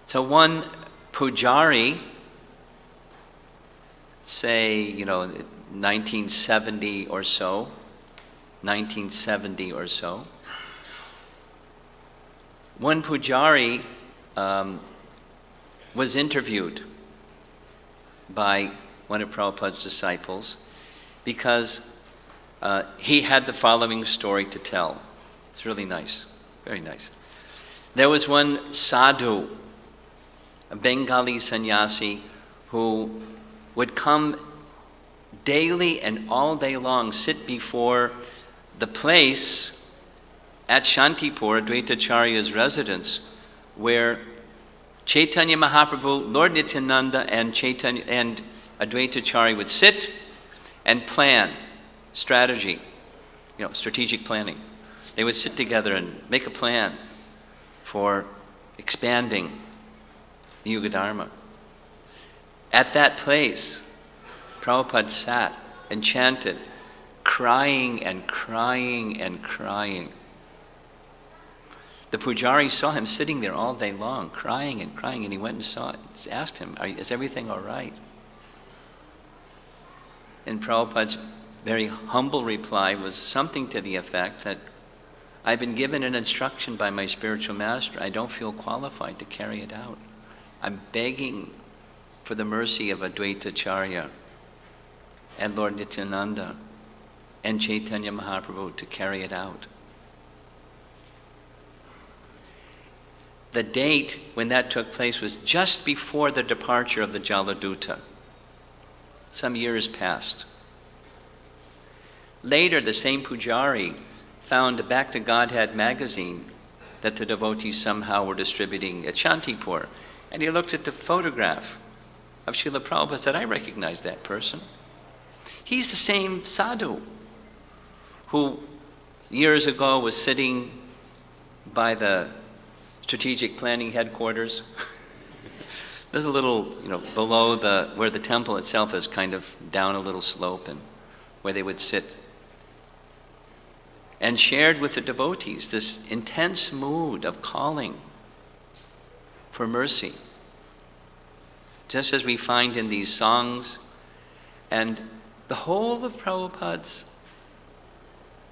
So one pujari, say, 1970 or so, one pujari was interviewed by one of Prabhupada's disciples because he had the following story to tell. It's really nice, very nice. There was one sadhu, a Bengali sannyasi, who would come daily and all day long, sit before the place at Shantipur, Advaita Acharya's residence, where Chaitanya Mahaprabhu, Lord Nityananda, and Advaita Acharya would sit and plan strategy, strategic planning. They would sit together and make a plan for expanding the Yuga Dharma. At that place, Prabhupada sat and chanted, crying and crying and crying. The pujari saw him sitting there all day long, crying, and he went and asked him, is everything all right? And Prabhupada's very humble reply was something to the effect that, I've been given an instruction by my spiritual master. I don't feel qualified to carry it out. I'm begging for the mercy of Advaita Acharya and Lord Nityananda and Caitanya Mahaprabhu to carry it out. The date when that took place was just before the departure of the Jaladuta. Some years passed. Later, the same pujari found a Back to Godhead magazine that the devotees somehow were distributing at Shantipur. And he looked at the photograph of Srila Prabhupada and said, I recognize that person. He's the same sadhu who years ago was sitting by the strategic planning headquarters. There's a little, below where the temple itself is kind of down a little slope, and where they would sit, and shared with the devotees this intense mood of calling for mercy, just as we find in these songs. And the whole of Prabhupada's,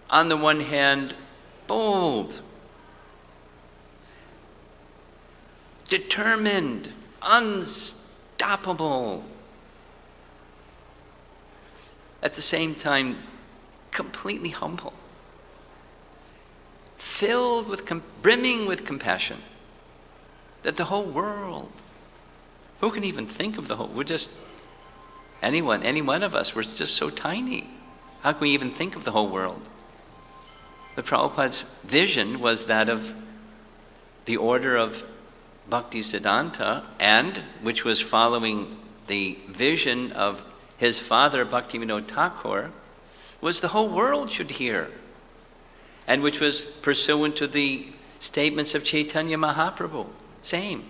on the one hand, bold, determined, unstoppable, at the same time completely humble, filled with, brimming with compassion, that the whole world, who can even think of the whole, we're just, any one of us, we're just so tiny. How can we even think of the whole world? But Prabhupada's vision was that of the order of Bhakti Siddhanta, and which was following the vision of his father, Bhaktivinoda Thakur, was the whole world should hear, and which was pursuant to the statements of Caitanya Mahaprabhu. Same.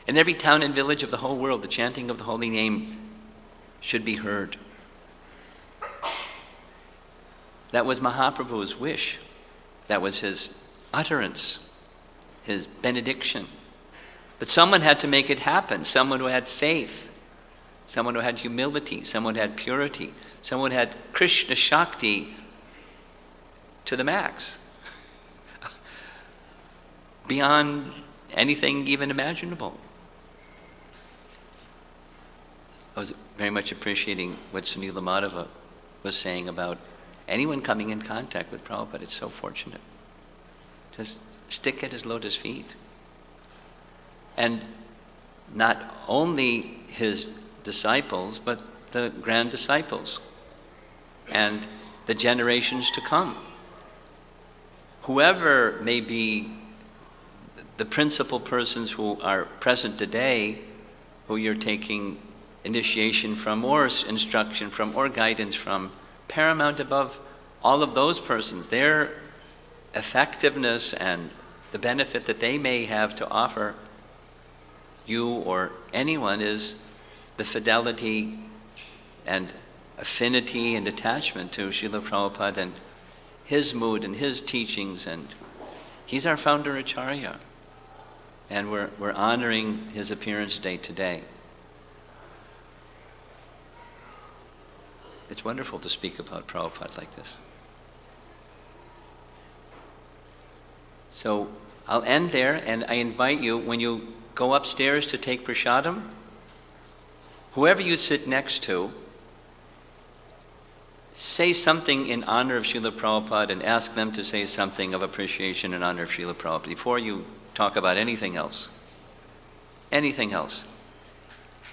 In every town and village of the whole world, the chanting of the holy name should be heard. That was Mahaprabhu's wish. That was his utterance, his benediction. But someone had to make it happen. Someone who had faith, someone who had humility, someone who had purity, someone who had Krishna Shakti to the max, beyond anything even imaginable. I was very much appreciating what Sunila Madhava was saying about anyone coming in contact with Prabhupada. It's so fortunate. Just stick at his lotus feet. And not only his disciples, but the grand disciples and the generations to come. Whoever may be the principal persons who are present today, who you're taking initiation from, or instruction from, or guidance from, paramount above all of those persons, their effectiveness and the benefit that they may have to offer you or anyone is the fidelity and affinity and attachment to Srila Prabhupada and his mood and his teachings. And he's our founder Acharya, and we're honoring his appearance day today. It's wonderful to speak about Prabhupada like this. So I'll end there, and I invite you, when you go upstairs to take prasadam, whoever you sit next to, say something in honor of Srila Prabhupada and ask them to say something of appreciation in honor of Srila Prabhupada before you talk about anything else. Anything else.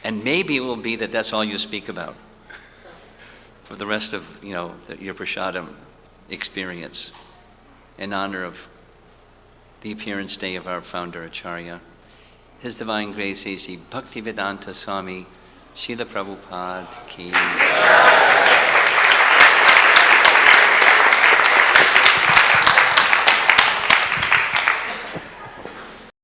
And maybe it will be that that's all you speak about for the rest of, your prasadam experience, in honor of the appearance day of our founder Acharya. His Divine Grace A.C. Bhaktivedanta Swami, Srila Prabhupada Ki.